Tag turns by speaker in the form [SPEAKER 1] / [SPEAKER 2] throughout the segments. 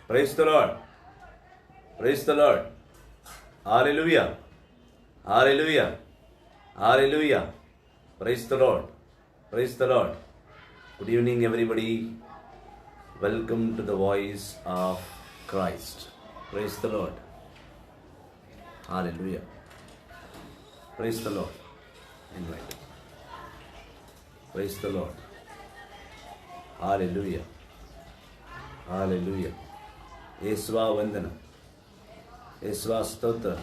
[SPEAKER 1] Praise the Lord. Praise the Lord. Hallelujah. Hallelujah. Hallelujah. Praise the Lord. Praise the Lord. Good evening, everybody. Welcome to the voice of Christ. Praise the Lord. Hallelujah. Praise the Lord. Invite. Praise the Lord. Hallelujah. Hallelujah. Yesva Vandana. Yesva Stotra.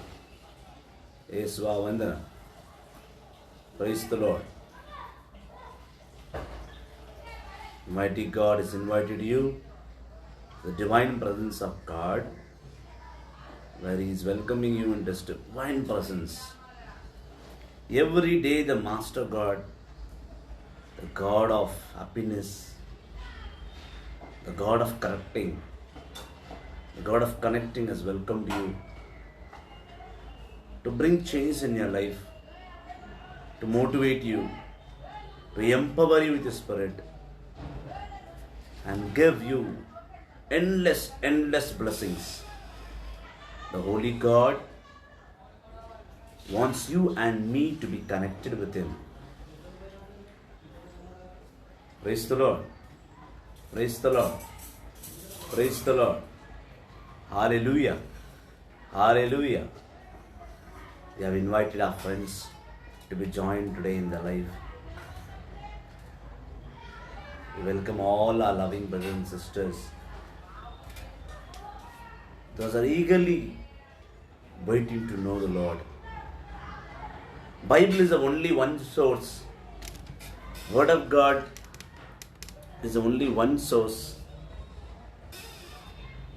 [SPEAKER 1] Yesva Vandana. Praise the Lord. Mighty God has invited you to the divine presence of God, where He is welcoming you in His divine presence. Every day the Master God, the God of happiness, the God of correcting, the God of connecting has welcomed you to bring change in your life, to motivate you, to empower you with the Spirit, and give you endless blessings. The Holy God wants you and me to be connected with Him. Praise the Lord. Praise the Lord. Praise the Lord. Hallelujah. Hallelujah. We have invited our friends to be joined today in the life. We welcome all our loving brothers and sisters. Those are eagerly waiting to know the Lord. Bible is the only one source. Word of God is the only one source.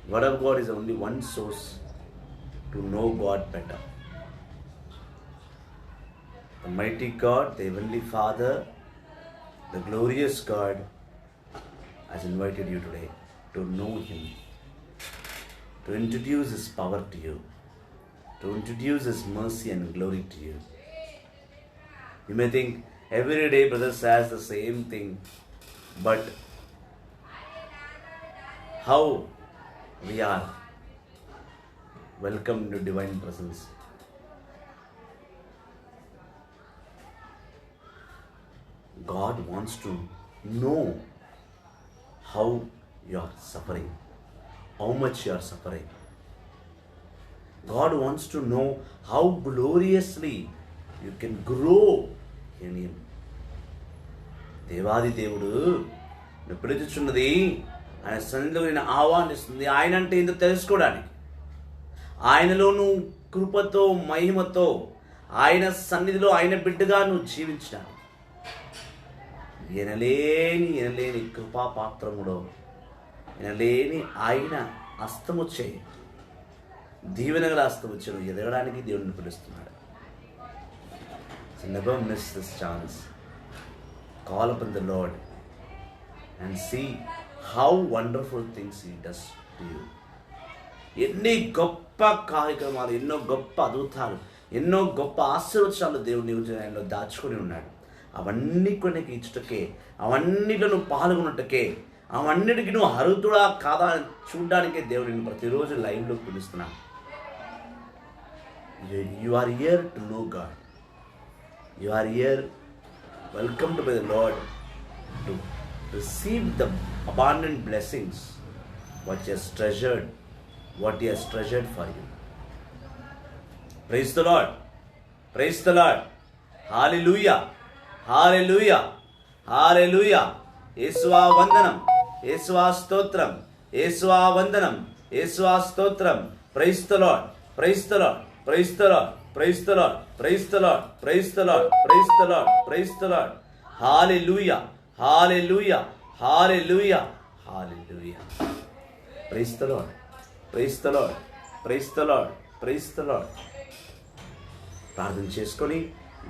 [SPEAKER 1] Word of God is the only one source to know God better. The mighty God, the Heavenly Father, the glorious God has invited you today to know Him, to introduce His power to you, to introduce His mercy and glory to you. You may think every day brother says the same thing, but how we are welcome to divine presence. God wants to know how you are suffering, how much you are suffering. God wants to know how gloriously you can grow in Him. దేవాది దేవుడు నువ్వు పిలుచుచున్నది ఆయన సన్నిధిలో నేను ఆహ్వానిస్తుంది. ఆయన అంటే ఏందో తెలుసుకోవడానికి, ఆయనలో నువ్వు కృపతో మహిమతో ఆయన సన్నిధిలో ఆయన బిడ్డగా నువ్వు జీవించడానికి, ఎనలేని కృపాపాత్రముడో ఎనలేని ఆయన హస్తము చేయి, దీవెనగల హస్తము చేయి నువ్వు ఎదగడానికి దేవుడిని పిలుస్తున్నాడు. So never miss this chance. Call upon the Lord and see how wonderful things He does to you. ఎన్ని గొప్ప కార్యక్రమాలు, ఎన్నో గొప్ప అద్భుతాలు, ఎన్నో గొప్ప ఆశీర్వచనాలు దేవుడు నీ హృదయంలో దాచుకొని ఉన్నాడు. అవన్నీ కూడా ఇచ్చుటకే, అవన్నిట్లో నువ్వు పాల్గొన్నట్టుకే, అవన్నిటికీ నువ్వు అర్హుడా కాదా అని చూడడానికే దేవుడు నిన్ను ప్రతిరోజు లైవ్లో పిలుస్తున్నాను. You are here to know God. You are here, welcomed by the Lord, to receive the abundant blessings what He has treasured for you. Praise the Lord. Praise the Lord. Hallelujah. Hallelujah. Hallelujah. Yesva Vandanam. Yesva Stotram. Yesva Vandanam. Yesva Stotram. Praise the Lord. Praise the Lord. Praise the Lord. Praise the Lord. Praise the Lord. Praise the Lord. Praise the Lord. Praise the Lord. Hallelujah. Hallelujah. Hallelujah. Hallelujah. Praise the Lord. Praise the Lord. Praise the Lord. Praise the Lord. ప్రార్థన చేసుకొని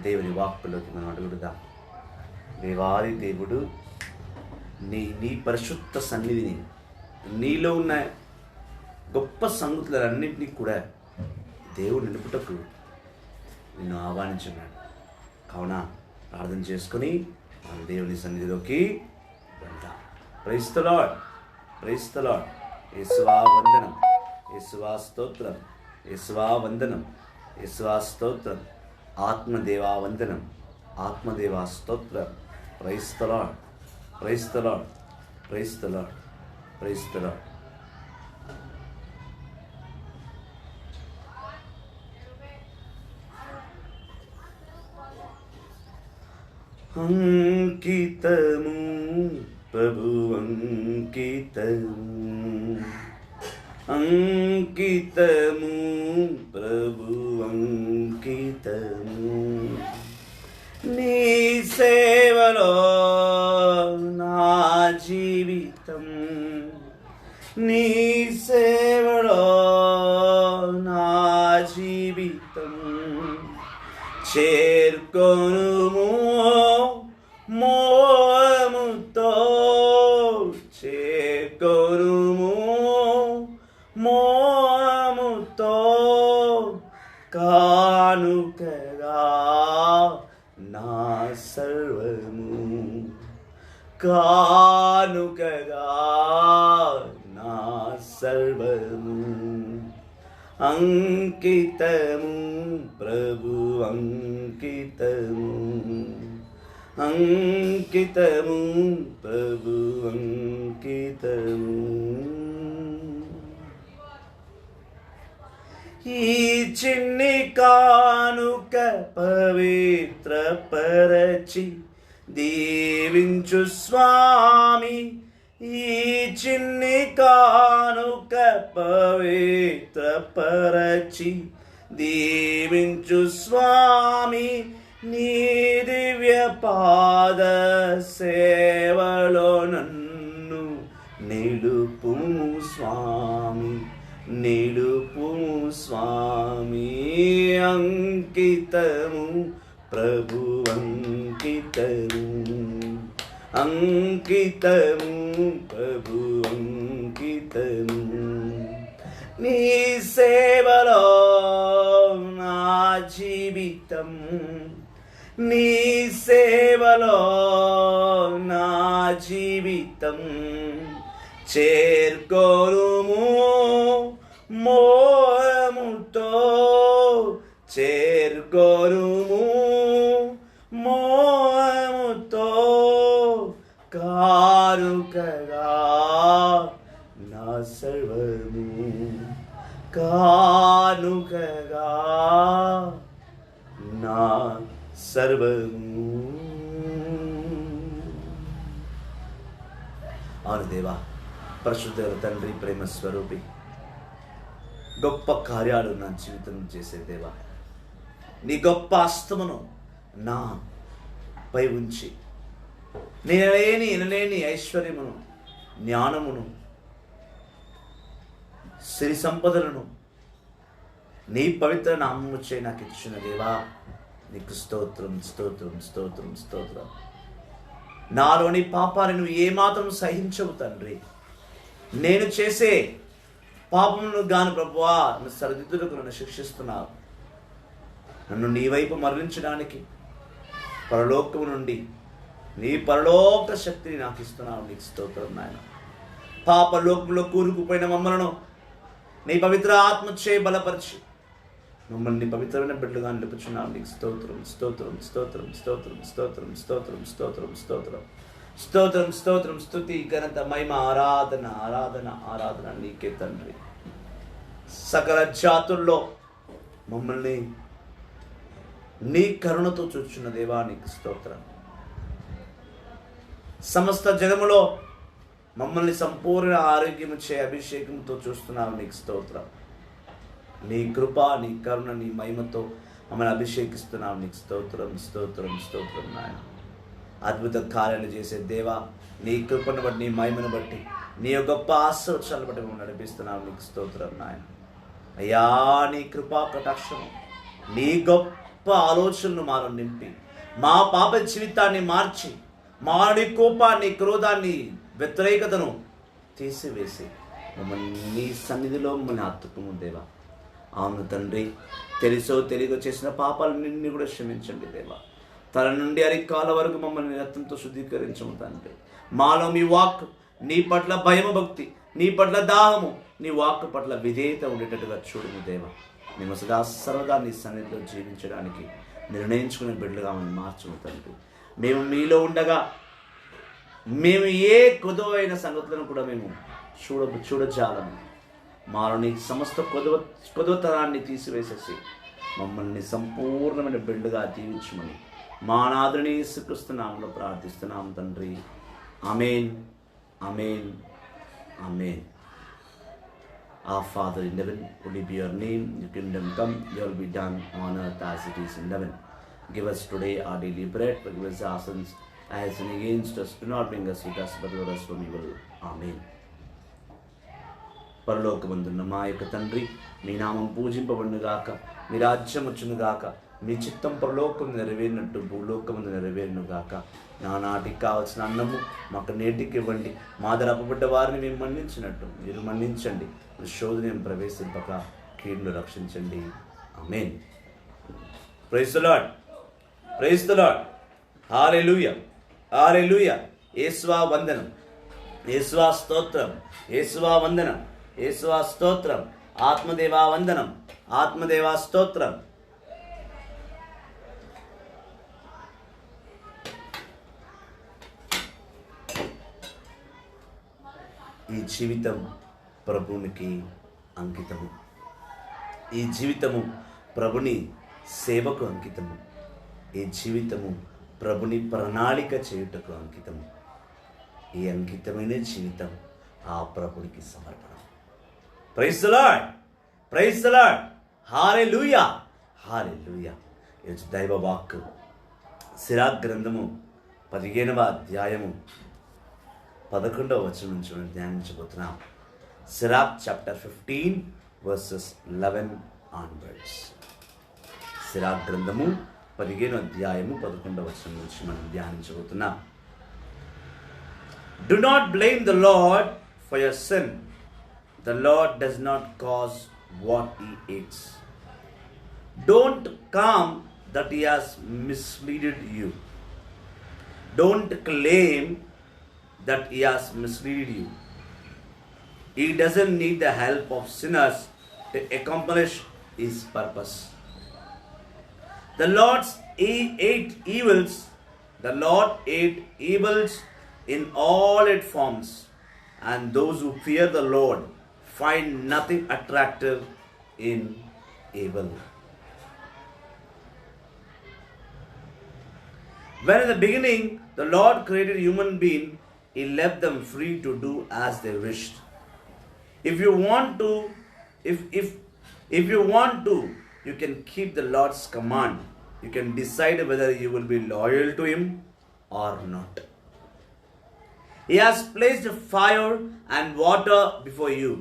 [SPEAKER 1] దేవుని వాక్కులోకి మనం అడుగుదాం. దేవాది దేవుడు నీ పరిశుద్ధ సన్నిధిని, నీలో ఉన్న గొప్ప సంగతులన్నింటినీ కూడా దేవుడు నిలుపుటకు నిన్ను ఆహ్వానించున్నాడు. కావున ప్రార్థన చేసుకుని మనం దేవుని సన్నిధిలోకి వెళ్దాం. Praise the Lord. Praise the Lord. యేసువా వందనం, యేసువా స్తోత్రం, యేసువా వందనం, యేసువా స్తోత్రం. ఆత్మదేవా వందనం, ఆత్మదేవా స్తోత్రం. Praise the Lord, praise the Lord, praise the Lord, praise the Lord. అంకితము ప్రభు అంకితము, అంకితము ప్రభు అంకితము. నీ సేవలో నా జీవితం, నీ సేవలో నా జీవితం. చేర్కొనుము మోముతో, చేర్కొనుము మోముతో. కానుకగా నా సర్వము, కానుకగా నా సర్వము. అంకితము ప్రభు అంకితము, అంకితము ప్రభు అంకితము. ఈ చిన్ని కానుక పవిత్రపరచి దీవించు స్వామి, ఈ చిన్ని కానుక పవిత్రపరచి దీవించు స్వామి. నీ దివ్య పాద సేవలో నన్ను నిలుపు స్వామి, నిలుపు స్వామి. అంకితము ప్రభు అంకితము, అంకితము ప్రభు అంకితము. నీ సేవలో నా జీవితం, నీ సేవలో నా జీవితం. చేర్కొనుము మోముతో, చేర్కొనుము మోముతో. కానుకగా నా సర్వము, కానుకగా నా సర్వము. అవును దేవా, పరిశుద్ధ తండ్రి, ప్రేమ స్వరూపి, గొప్ప కార్యాలు నా జీవితం చేసే దేవా, నీ గొప్ప హస్తమును నా పై ఉంచి ఎనలేని ఐశ్వర్యమును, జ్ఞానమును, సిరి సంపదలను నీ పవిత్ర నామము చే నాకు ఇచ్చిన దేవా, నీకు స్తోత్రం, స్తోత్రం, స్తోత్రం, స్తోత్రం. నాలోని పాపాన్ని నువ్వు ఏమాత్రం సహించవు తండ్రి. నేను చేసే పాపమును గాను ప్రభువా నువ్వు సరిదిద్దులకు నన్ను శిక్షిస్తున్నావు. నన్ను నీ వైపు మరలించడానికి పరలోకము నుండి నీ పరలోక శక్తిని నాకు ఇస్తున్నావు. నీకు స్తోత్రం నాయన. పాపలోకంలో కూరుకుపోయిన మమ్మలను నీ పవిత్ర ఆత్మచే బలపరిచి మమ్మల్ని పవిత్రమైన బిడ్డలుగా నిలుపుచున్నావు. నీకు స్తోత్రం, స్తోత్రం, స్తోత్రం, స్తోత్రం, స్తోత్రం, స్తోత్రం, స్తోత్రం, స్తోత్రం, స్తోత్రం, స్తోత్రం. స్తుతి, ఘనత, మహిమ, ఆరాధన, ఆరాధన, ఆరాధన నీకే తండ్రి. సకల జాతుల్లో మమ్మల్ని నీ కరుణతో చూచున్న దేవా నీకు స్తోత్రం. సమస్త జగములో మమ్మల్ని సంపూర్ణ ఆరోగ్యము చే అభిషేకంతో చూస్తున్నావు. నీకు స్తోత్రం. నీ కృప, నీ కరుణ, నీ మహిమతో మమ్మల్ని అభిషేకిస్తున్నావు. నీకు స్తోత్రం, స్తోత్రం, స్తోత్రం నాయన. అద్భుత కార్యాలు చేసే దేవా, నీ కృపను బట్టి, నీ మహిమను బట్టి, నీ గొప్ప ఆశీర్వాదాలను బట్టి మమ్మల్ని నడిపిస్తున్నావు. నీకు స్తోత్రం నాయన. అయ్యా, నీ కృపా కటాక్షము, నీ గొప్ప ఆలోచనలు మాలో నింపి మా పాప జీవితాన్ని మార్చి మాడి కోపాన్ని, క్రోధాన్ని, వ్యతిరేకతను తీసివేసి మమ్మల్ని నీ సన్నిధిలో మమ్మల్ని హత్తుకుము దేవా. అవును తండ్రి, తెలుసో తెలియక చేసిన పాపాలన్నింటినీ కూడా క్షమించండి దేవా. తల నుండి అరికాల వరకు మమ్మల్ని రక్తంతో శుద్ధీకరించము తండ్రి. మాలో మీ వాక్, నీ పట్ల భయము, భక్తి, నీ పట్ల దాహము, నీ వాక్కు పట్ల విధేయత ఉండేటట్టుగా చూడుము దేవా. మేము సదా సర్వదా నీ సన్నిధిలో జీవించడానికి నిర్ణయించుకునే బిడ్డలుగా మనం మార్చుము తండ్రి. మేము మీలో ఉండగా మేము ఏ కొదువైన సంగతులను కూడా మేము చూడజాలము. మాలోని సమస్త కొదువతనాన్ని తీసివేసేసి మమ్మల్ని సంపూర్ణమైన బిడ్డగా దీవించమని మా నాథుని యేసుక్రీస్తు నామములో ప్రార్థిస్తున్నాం తండ్రి. ఆమేన్, ఆమేన్, ఆమేన్. Our Father in heaven, holy be your name, your kingdom come, your will be done on earth as it is in heaven. Give us today our daily bread, forgive us our sins as sin against us. Do not bring us to us, but deliver us from evil. Amen. పరలోకమందున్న మా యొక్క తండ్రి, మీ నామం పూజింపబడునుగాక, మీ రాజ్యం వచ్చునుగాక, మీ చిత్తం పరలోకం నెరవేరినట్టు భూలోకమందు నెరవేరునుగాక. నానాటికి కావాల్సిన అన్నము మాకు నేటికి ఇవ్వండి. మా ధర అప్పబడ్డ వారిని మేము మన్నించినట్టు మీరు మన్నించండి. శోధన ప్రవేశింపక కీడును రక్షించండి. ఆమేన్. Praise the Lord, praise the Lord. హల్లెలూయా, హల్లెలూయా. యేసువా వందనం, యేసువా స్తోత్రం, యేసువా వందనం, యేసువా స్తోత్రం. ఆత్మదేవా వందనం, ఆత్మదేవా స్తోత్రం. ఈ జీవితం ప్రభునికి అంకితము. ఈ జీవితము ప్రభుని సేవకు అంకితము. ఈ జీవితము ప్రభుని ప్రణాళిక చేయుటకు అంకితము. ఈ అంకితమైన జీవితం ఆ ప్రభునికి సమర్పణం. Praise the Lord, praise the Lord. హల్లెలూయా, హల్లెలూయా. ఈరోజు దైవ వాక్కు సిరాక్ గ్రంథము 15వ అధ్యాయము 11వ వచనం నుంచి మనం ధ్యానించబోతున్నాం. సిరాక్ చాప్టర్ 15 verses 11 onwards. సిరాక్ గ్రంథము 15వ అధ్యాయము 11వ వచనం నుంచి మనం ధ్యానించబోతున్నాం. Do not blame the Lord for your sin. The Lord does not cause what he hates. Don't claim that he has misled you. Don't claim that he has misled you. He doesn't need the help of sinners to accomplish his purpose. The Lord ate evils. The Lord ate evils in all its forms, and those who fear the Lord find nothing attractive in evil. When in the beginning the Lord created human being, he left them free to do as they wished. If you want to, you can keep the Lord's command. You can decide whether you will be loyal to him or not. He has placed fire and water before you.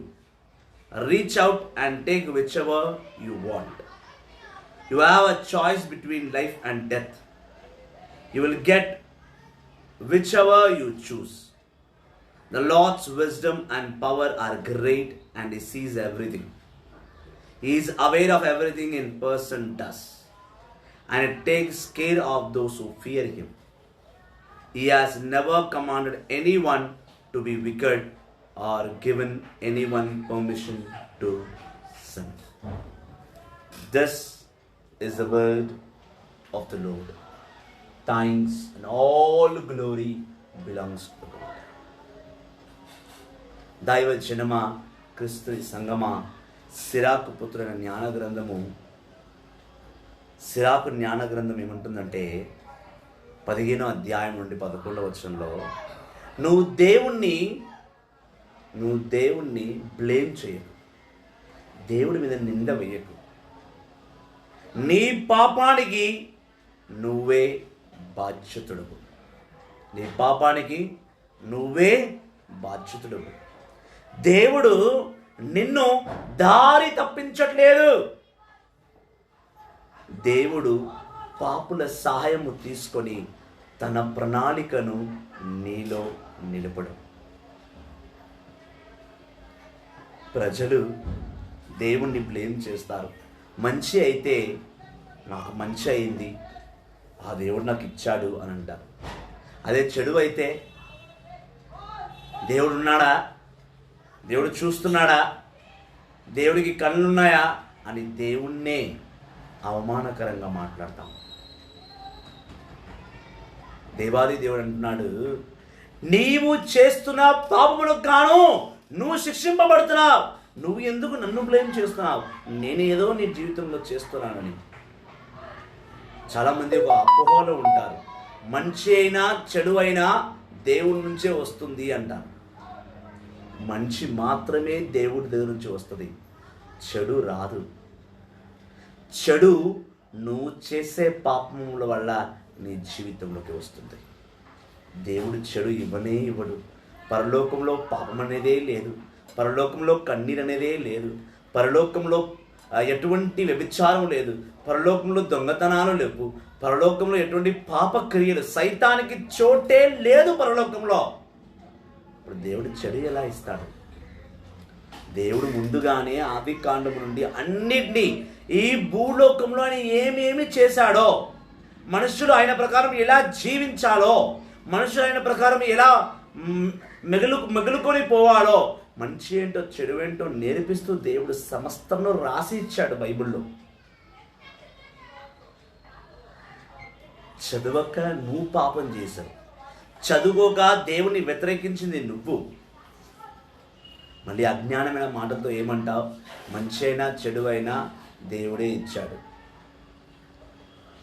[SPEAKER 1] Reach out and take whichever you want. You have a choice between life and death. You will get whichever you choose. The Lord's wisdom and power are great, and he sees everything. He is aware of everything a person does, and it takes care of those who fear him. He has never commanded anyone to be wicked or given anyone permission to sin. This is the word of the Lord. Thanks and all glory belongs to God. దైవ జనమా, క్రీస్తు సంగమా, సిరాకు పుత్రుల జ్ఞాన గ్రంథము, సిరాకు జ్ఞాన గ్రంథం ఏమంటుందంటే 15వ అధ్యాయం నుండి 11వ వచనంలో, నువ్వు దేవుణ్ణి బ్లేమ్ చేయకు, దేవుడి మీద నింద వేయకు. నీ పాపానికి నువ్వే బాధ్యతుడవు. నీ పాపానికి నువ్వే బాధ్యతుడవు. దేవుడు నిన్ను దారి తప్పించట్లేదు. దేవుడు పాపుల సహాయము తీసుకొని తన ప్రణాళికను నీలో నిలపడు. ప్రజలు దేవుణ్ణి బ్లేమ్ చేస్తారు. మంచి అయితే నాకు మంచి అయింది, ఆ దేవుడు నాకు ఇచ్చాడు అని అంటారు. అదే చెడు అయితే దేవుడు ఉన్నాడా, దేవుడు చూస్తున్నాడా, దేవుడికి కళ్ళున్నాయా అని దేవుణ్ణే అవమానకరంగా మాట్లాడతాం. దేవాది దేవుడు అంటున్నాడు, నీవు చేస్తున్న పాపములకు గాను నువ్వు శిక్షింపబడుతున్నావు. నువ్వు ఎందుకు నన్ను బ్లేమ్ చేస్తున్నావు? నేనేదో నీ జీవితంలో చేస్తున్నానని. చాలామంది ఒక అపోహలో ఉంటారు, మంచి అయినా చెడు అయినా దేవుడి నుంచే వస్తుంది అంటారు. మంచి మాత్రమే దేవుడి దగ్గర నుంచి వస్తుంది, చెడు రాదు. చెడు నువ్వు చేసే పాపముల వల్ల నీ జీవితంలోకి వస్తుంది. దేవుడు చెడు ఇవ్వనే ఇవ్వడు. పరలోకంలో పాపం అనేదే లేదు, పరలోకంలో కన్నీరు అనేదే లేదు, పరలోకంలో ఎటువంటి వ్యభిచారం లేదు, పరలోకంలో దొంగతనాలు లేవు, పరలోకంలో ఎటువంటి పాపక్రియలు, సైతానికి చోటే లేదు పరలోకంలో. ఇప్పుడు దేవుడు చెడు ఎలా ఇస్తాడు? దేవుడు ముందుగానే ఆది కాండము నుండి అన్నిటినీ ఈ భూలోకంలో ఆయన ఏమేమి చేశాడో, మనుషులు ఆయన ప్రకారం ఎలా జీవించాలో, మనుషులు ఆయన ప్రకారం ఎలా మెగులుకొని పోవాలో, మంచి ఏంటో చెడు ఏంటో నేర్పిస్తూ దేవుడు సమస్తంలో రాసి ఇచ్చాడు బైబిల్లో. చదువక నువ్వు పాపం చేశావు, చదువుకోక దేవుని వ్యతిరేకించింది నువ్వు. మళ్ళీ అజ్ఞానమైన మాటలతో ఏమంటావు? మంచి అయినా చెడు అయినా దేవుడే ఇచ్చాడు.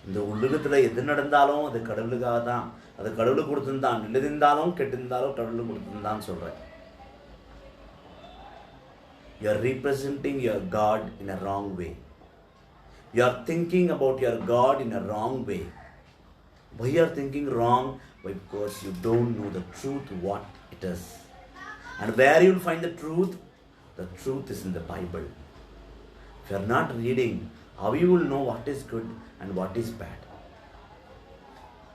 [SPEAKER 1] இந்த உள்ளுகத்தில் எது நடந்தாலும் அது கடவுளுக்காக தான், அது கடவுளுக்கு கொடுத்துருந்தான். நல்லதிருந்தாலும் கெட்டிருந்தாலும் கடவுளுக்கு கொடுத்துருந்தான்னு சொல்கிறேன். You are representing your God in a wrong way. You are thinking about your God in a wrong way. Why you are thinking wrong? Why? Because you don't know the truth, what it is. And where you will find the truth? The truth is in the Bible. If you are not reading, how you will know what is good and what is bad?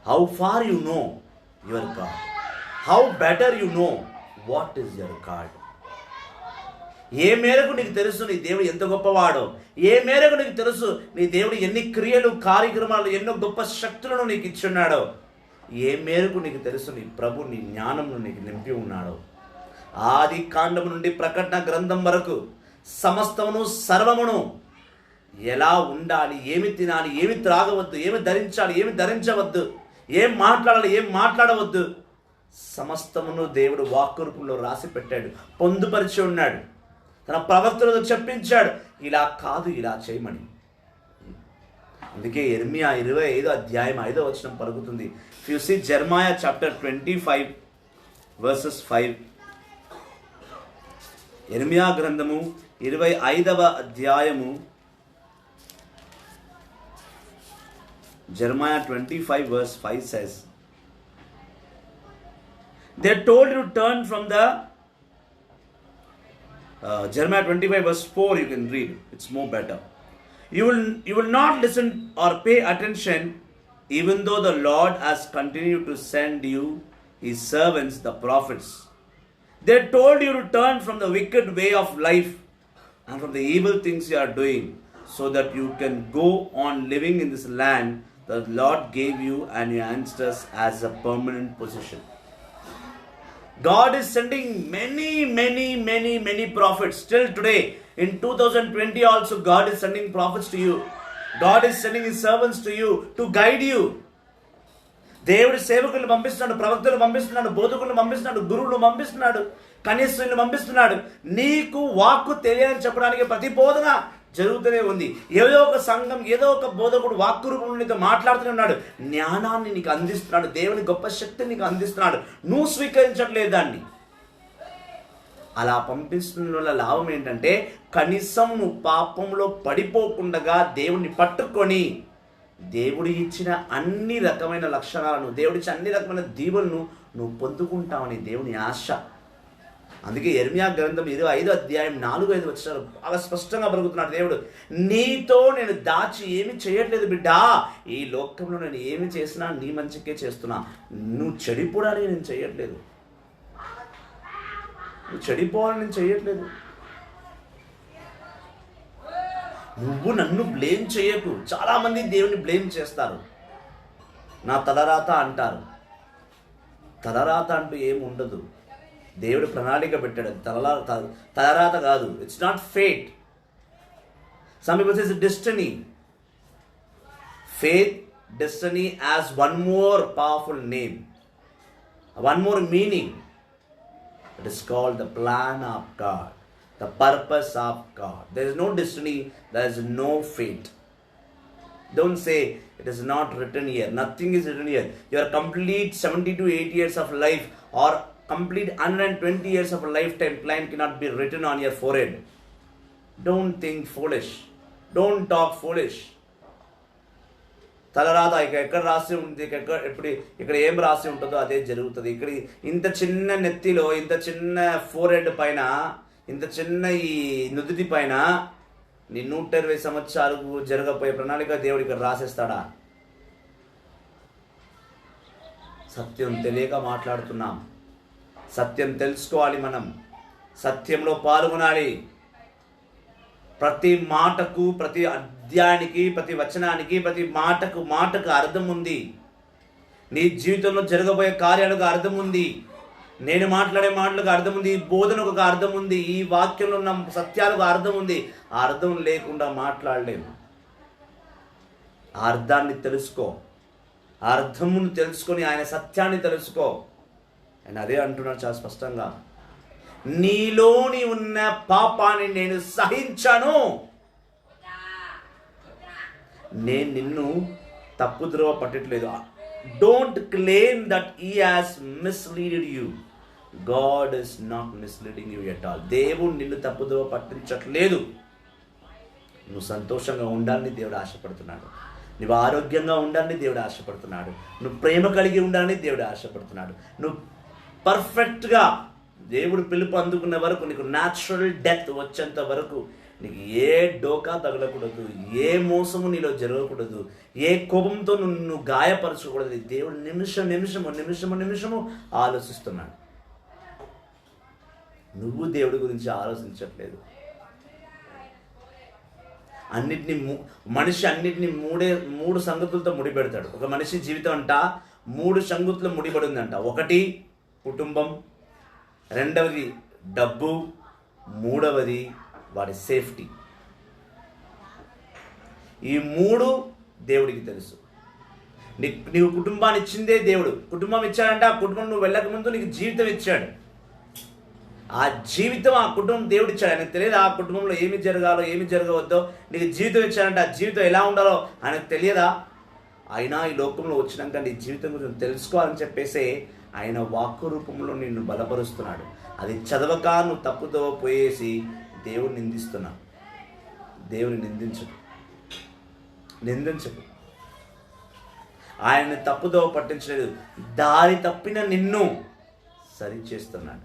[SPEAKER 1] How far you know your God? How better you know what is your God? ఏ మేరకు నీకు తెలుసు నీ దేవుడు ఎంత గొప్పవాడో? ఏ మేరకు నీకు తెలుసు నీ దేవుడు ఎన్ని క్రియలు కార్యక్రమాలు ఎన్నో గొప్ప శక్తులను నీకు ఇచ్చున్నాడో? ఏ మేరకు నీకు తెలుసు నీ ప్రభు నీ జ్ఞానంను నీకు నింపి ఉన్నాడో? ఆది కాండము నుండి ప్రకటన గ్రంథం వరకు సమస్తమును సర్వమును ఎలా ఉండాలి, ఏమి తినాలి, ఏమి త్రాగవద్దు, ఏమి ధరించాలి, ఏమి ధరించవద్దు, ఏం మాట్లాడాలి, ఏం మాట్లాడవద్దు, సమస్తమును దేవుడు వాక్కు రూపంలో రాసి పెట్టాడు, పొందుపరిచి ఉన్నాడు. తన ప్రవక్తలతో చెప్పించాడు, ఇలా కాదు ఇలా చేయమని. అందుకే యెర్మీయా 25వ అధ్యాయం 5వ వచనం పలుకుతుంది. If you see Jeremiah chapter 25 verses 5, యెర్మీయా గ్రంథము 25వ అధ్యాయము, Jeremiah 25 verse 5 says, they told you to turn from the Jeremiah 25 verse 4 you can read, it's more better. You will not listen or pay attention, even though the Lord has continued to send you his servants the prophets. They told you to turn from the wicked way of life and from the evil things you are doing, so that you can go on living in this land that the Lord gave you and your ancestors as a permanent possession. God is sending many prophets. Still today, in 2020 also, God is sending prophets to you. God is sending his servants to you to guide you. దేవుడి సేవకులను పంపిస్తున్నాడు, ప్రవక్తలను పంపిస్తున్నాడు, బోధకులను పంపిస్తున్నాడు, గురువులను పంపిస్తున్నాడు, కన్యస్త్రీలను పంపిస్తున్నాడు. నీకు వాక్కు తెలియని చెప్పడానికి ప్రతి బోధన జరుగుతూనే ఉంది. ఏదో ఒక సంఘం, ఏదో ఒక బోధకుడు వాక్కు రూపంలో నీతో మాట్లాడుతూనే ఉన్నాడు, జ్ఞానాన్ని నీకు అందిస్తున్నాడు, దేవుని గొప్ప శక్తిని నీకు అందిస్తున్నాడు. నువ్వు స్వీకరించట్లేదు దాన్ని. అలా పంపిస్తున్న వల్ల లాభం ఏంటంటే, కనీసం నువ్వు పాపంలో పడిపోకుండా దేవుణ్ణి పట్టుకొని దేవుడు ఇచ్చిన అన్ని రకమైన లక్షణాలను, దేవుడిచ్చిన అన్ని రకమైన దీవులను నువ్వు పొందుకుంటావని దేవుని ఆశ. అందుకే యెర్మీయా గ్రంథం 25వ అధ్యాయం 4-5 వచనాలు బాగా స్పష్టంగా పలుకుతున్నాడు దేవుడు. నీతో నేను దాచి ఏమి చేయట్లేదు బిడ్డా, ఈ లోకంలో నేను ఏమి చేసినా నీ మంచికే చేస్తున్నా. నువ్వు చెడిపోవడానికి నేను చేయట్లేదు, నువ్వు చెడిపోవాలని నేను చేయట్లేదు. నువ్వు నన్ను బ్లేమ్ చేయకు. చాలామంది దేవుని బ్లేమ్ చేస్తారు, నా తలరాత అంటారు. తలరాత అంటూ ఏమి ఉండదు. దేవుడు ప్రణాళిక పెట్టాడు. తలరాత కాదు. It's not fate. Some people say it's destiny. Faith, destiny as one more powerful name, one more meaning. It is called the plan of God, the purpose of God. There is no destiny, there is no fate. Don't say it is not written here. Nothing is written here. Your complete 70 to 80 years of life or complete 120 years of a lifetime plan cannot be written on your forehead. Don't think foolish. Don't talk foolish. తలరాత ఎక్కడ రాసి ఉంది, ఇక్కడ ఏం రాసి ఉంటుందో అదే జరుగుతుంది. ఇక్కడ ఇంత చిన్న నెత్తిలో, ఇంత చిన్న ఫోర్హెడ్ పైన, ఇంత చిన్న ఈ నుదుటి పైన నీ 120 సంవత్సరాలకు జరగబోయే ప్రణాళిక దేవుడు ఇక్కడ రాసేస్తాడా? సత్యం తెలియక మాట్లాడుతున్నాం. సత్యం తెలుసుకోవాలి. మనం సత్యంలో పాల్గొనాలి. ప్రతి మాటకు, ప్రతి అధ్యాయానికి, ప్రతి వచనానికి, ప్రతి మాటకు అర్థం ఉంది. నీ జీవితంలో జరగబోయే కార్యాలకు అర్థం ఉంది. నేను మాట్లాడే మాటలకు అర్థం ఉంది. ఈ బోధనకు ఒక అర్థం ఉంది. ఈ వాక్యంలో ఉన్న సత్యాలకు అర్థం ఉంది. ఆ అర్థం లేకుండా మాట్లాడలేము. ఆ అర్థాన్ని తెలుసుకో. ఆ అర్థమును తెలుసుకొని ఆయన సత్యాన్ని తెలుసుకో. ఆయన అదే అంటున్నాడు చాలా స్పష్టంగా, నీలోని ఉన్న పాపాన్ని నేను సహించను. నేను నిన్ను తప్పుద్రోవ పట్టట్లేదు. Don't claim that he has మిస్లీడెడ్ you. God is not misleading you at all. దేవుడు నిన్ను తప్పుద్రోవ పట్టించట్లేదు. నువ్వు సంతోషంగా ఉండాలని దేవుడు ఆశపడుతున్నాడు. నువ్వు ఆరోగ్యంగా ఉండాలని దేవుడు ఆశపడుతున్నాడు. నువ్వు ప్రేమ కలిగి ఉండాలని దేవుడు ఆశపడుతున్నాడు. నువ్వు పర్ఫెక్ట్గా దేవుడు పిలుపు అందుకున్న వరకు, నీకు న్యాచురల్ డెత్ వచ్చేంత వరకు నీకు ఏ డోకా తగలకూడదు, ఏ మోసము నీలో జరగకూడదు, ఏ కోపంతో నువ్వు గాయపరచకూడదు. దేవుడు నిమిషము ఆలోచిస్తున్నాడు. నువ్వు దేవుడి గురించి ఆలోచించట్లేదు. మనిషి అన్నిటినీ మూడు సంగతులతో ముడిపెడతాడు. ఒక మనిషి జీవితం అంట 3 సంగతులు ముడిపడి ఉందంట. ఒకటి కుటుంబం, రెండవది డబ్బు, మూడవది వాడి సేఫ్టీ. ఈ 3 దేవుడికి తెలుసు. నీవు కుటుంబాన్ని ఇచ్చిందే దేవుడు. కుటుంబం ఇచ్చాడంటే ఆ కుటుంబం నువ్వు వెళ్ళక ముందు నీకు జీవితం ఇచ్చాడు. ఆ జీవితం, ఆ కుటుంబం దేవుడు ఇచ్చాడు. ఆయనకు తెలియదు ఆ కుటుంబంలో ఏమి జరగాలో, ఏమి జరగవద్దో. నీకు జీవితం ఇచ్చాడంటే ఆ జీవితం ఎలా ఉండాలో ఆయనకు తెలియదా? అయినా ఈ లోకంలో వచ్చినాక నీ జీవితం గురించి తెలుసుకోవాలని చెప్పేసి ఆయన వాక్కు రూపంలో నిన్ను బలపరుస్తున్నాడు. అది చదవక నువ్వు తప్పుతో పోయేసి దేవుని నిందిస్తున్నావు. దేవుని నిందించకు. ఆయన్ని తప్పుదో పట్టించలేదు. దారి తప్పిన నిన్ను సరిచేస్తున్నాడు.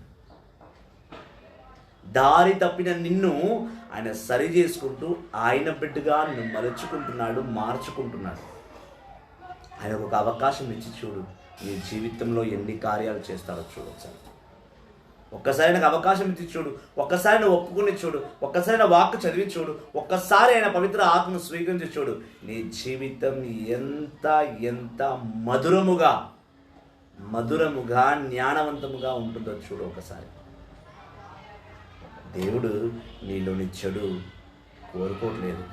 [SPEAKER 1] దారి తప్పిన నిన్ను ఆయన సరి చేసుకుంటూ ఆయన బిడ్డగా నిన్ను మలుచుకుంటున్నాడు, మార్చుకుంటున్నాడు. ఆయనకు ఒక అవకాశం ఇచ్చి చూడు. నీ జీవితంలో ఎన్ని కార్యాలు చేస్తారో చూడొచ్చు. ఒక్కసారి నాకు అవకాశం ఇచ్చి చూడు. ఒక్కసారి నువ్వు ఒప్పుకుని చూడు. ఒక్కసారి నా వాక్కు చదివి చూడు. ఒక్కసారి ఆయన పవిత్ర ఆత్మను స్వీకరించి చూడు. నీ జీవితం ఎంత మధురముగా జ్ఞానవంతముగా ఉంటుందో చూడు ఒకసారి. దేవుడు నీలోని చెడు కోరుకోవట్లేదు.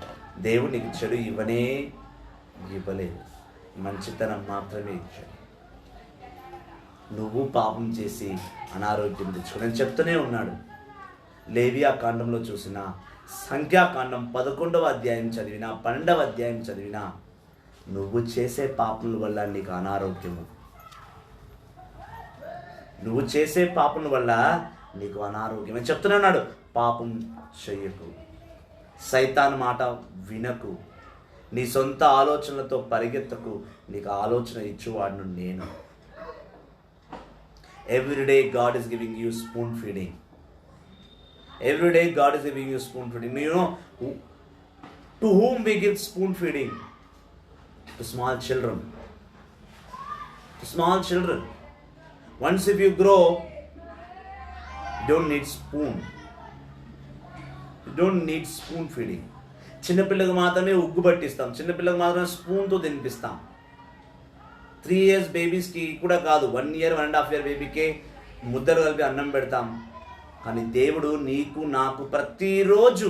[SPEAKER 1] దేవుడు నీకు చెడు ఇవ్వలేదు. మంచితనం మాత్రమే ఇచ్చాడు. నువ్వు పాపం చేసి అనారోగ్యం తెచ్చుకో. నేను చెప్తూనే ఉన్నాడు. లేవియా కాండంలో చూసినా, సంఖ్యాకాండం 11వ అధ్యాయం చదివినా, 12వ అధ్యాయం చదివినా, నువ్వు చేసే పాపముల వల్ల నీకు అనారోగ్యము. నువ్వు చేసే పాపం వల్ల నీకు అనారోగ్యం అని చెప్తున్నాడు. పాపం చెయ్యకు, సైతాన్ మాట వినకు, నీ సొంత ఆలోచనలతో పరిగెత్తకు. నీకు ఆలోచన ఇచ్చేవాడును నేను. Every day God is giving you spoon feeding. Every day God is giving you spoon feeding. You know to whom we give spoon feeding? To small children. To small children. Once if you grow, you don't need spoon. You don't need spoon feeding. చిన్నపిల్లలకు మాత్రమే ఉగ్గు పట్టిస్తాం. చిన్నపిల్లలకు మాత్రమే స్పూన్తో తినిపిస్తాం. 3 years బేబీస్కి కూడా కాదు, 1 year 1.5 year బేబీకే ముద్దలు కలిపి అన్నం పెడతాం. కానీ దేవుడు నీకు నాకు ప్రతిరోజు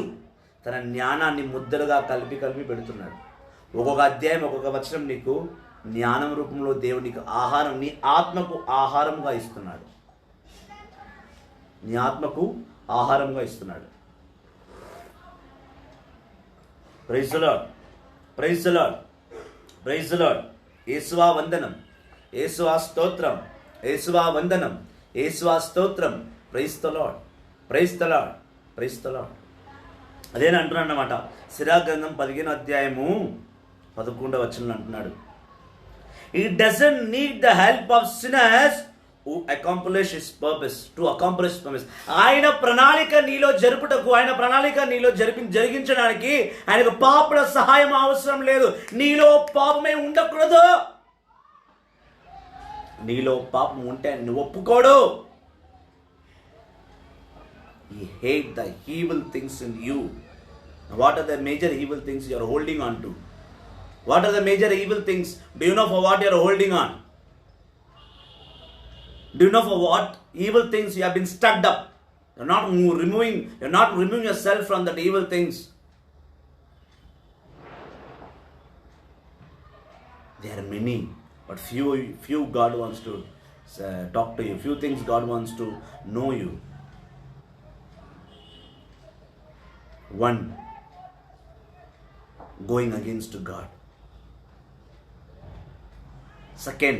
[SPEAKER 1] తన జ్ఞానాన్ని ముద్దలుగా కలిపి కలిపి పెడుతున్నాడు. ఒక్కొక్క అధ్యాయం ఒక్కొక్క వచనం నీకు జ్ఞానం రూపంలో దేవుడు నీకు ఆహారం, నీ ఆత్మకు ఆహారముగా ఇస్తున్నాడు. నీ ఆత్మకు ఆహారంగా ఇస్తున్నాడు. Praise the Lord, praise the Lord, praise the Lord. యేసువా వందనం, యేసువా స్తోత్రం, యేసువా వందనం, యేసువా స్తోత్రం. Praise the Lord, praise the Lord, praise the Lord. అదేనా అంటున్నాడు అన్నమాట. సిరాక్ గ్రంథం 15వ అధ్యాయము 11వ వచనంలో అంటున్నాడు, He doesn't need the help of sinners who accomplish his purpose, to accomplish purpose. ఆయన ప్రణాళిక నీలో జరుపుటకు, ఆయన ప్రణాళిక నీలో జరిగించడానికి ఆయనకు పాపుల సహాయం అవసరం లేదు. నీలో పాపమే ఉండకూడదు. నీలో పాపం ఉంటే నువ్వు ఒప్పుకోడు. He hate the evil things in you. What are the major evil things you are holding on to? What are the major evil things? Do you know for what you are holding on? Do you know for what evil things you have been stuck up? You're not removing yourself from that evil things. There are many, but few God wants to talk to you. Few things God wants to know you. One, going against God. Second,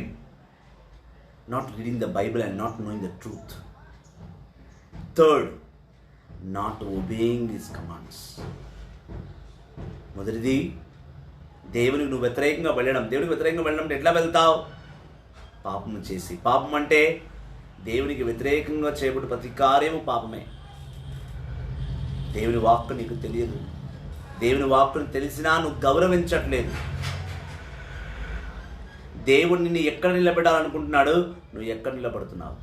[SPEAKER 1] not reading the Bible and not knowing the truth. Third, not obeying His commands. మొదటిది, దేవునికి నువ్వు వ్యతిరేకంగా వెళ్ళడం. దేవునికి వ్యతిరేకంగా వెళ్ళడం అంటే ఎట్లా వెళ్తావు? పాపము చేసి. పాపం అంటే దేవునికి వ్యతిరేకంగా చేయబడి ప్రతి కార్యము పాపమే. దేవుని వాక్కు నీకు తెలియదు. దేవుని వాక్కును తెలిసినా నువ్వు గౌరవించట్లేదు. దేవుడు నిన్ను ఎక్కడ నిలబెట్టాలనుకుంటున్నాడు, నువ్వు ఎక్కడ నిలబడుతున్నావు?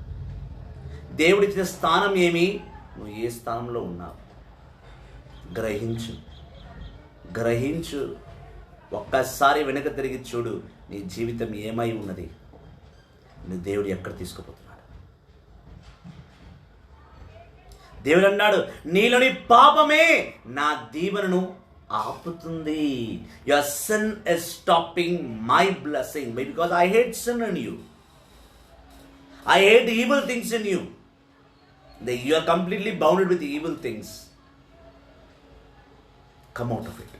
[SPEAKER 1] దేవుడిచ్చిన స్థానం ఏమి, నువ్వు ఏ స్థానంలో ఉన్నావు? గ్రహించు, గ్రహించు. ఒక్కసారి వెనక తిరిగి చూడు, నీ జీవితం ఏమై ఉన్నది, నువ్వు దేవుడు ఎక్కడ తీసుకుపోతున్నాడు. దేవుడు అన్నాడు, నీలోని పాపమే నా దీవెనను ఆపుతుంది. Your sin is stopping my blessing because I hate sin in you. I hate evil things in you. You are completely bounded with evil things. Come out of it.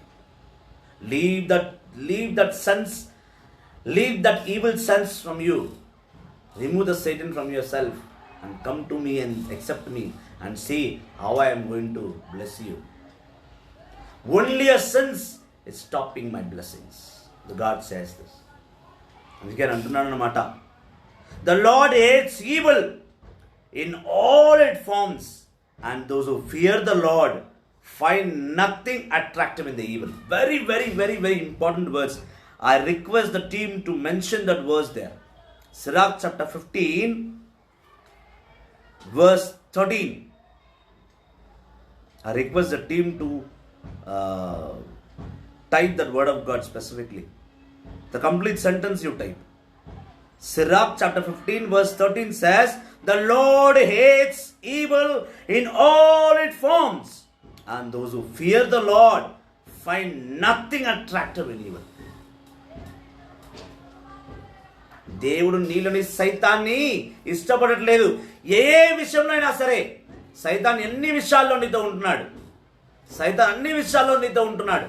[SPEAKER 1] Leave that sense. Leave that evil sense from you. Remove the Satan from yourself and come to me and accept me and see how I am going to bless you. Only your sins is stopping my blessings. The God says this. అందుకే అంటున్నాను అన్నమాట. The Lord hates evil in all its forms, and those who fear the Lord find nothing attractive in the evil. Very, very, very, very important words. I request the team to mention that verse there. Sirach chapter 15, verse 13. I request the team to type that word of God specifically. The complete sentence you type. Sirach chapter 15 verse 13 says, the Lord hates evil in all its forms, and those who fear the Lord find nothing attractive in evil. దేవుడు నీలోని సైతాన్ని ఇష్టపడట్లేదు. ఏ విషయంలో అయినా సరే, సైతాన్ ఎన్ని విషయాల్లో నీతో ఉంటున్నాడు. సైతాన్ అన్ని విషయాల్లో నీతో ఉంటున్నాడు.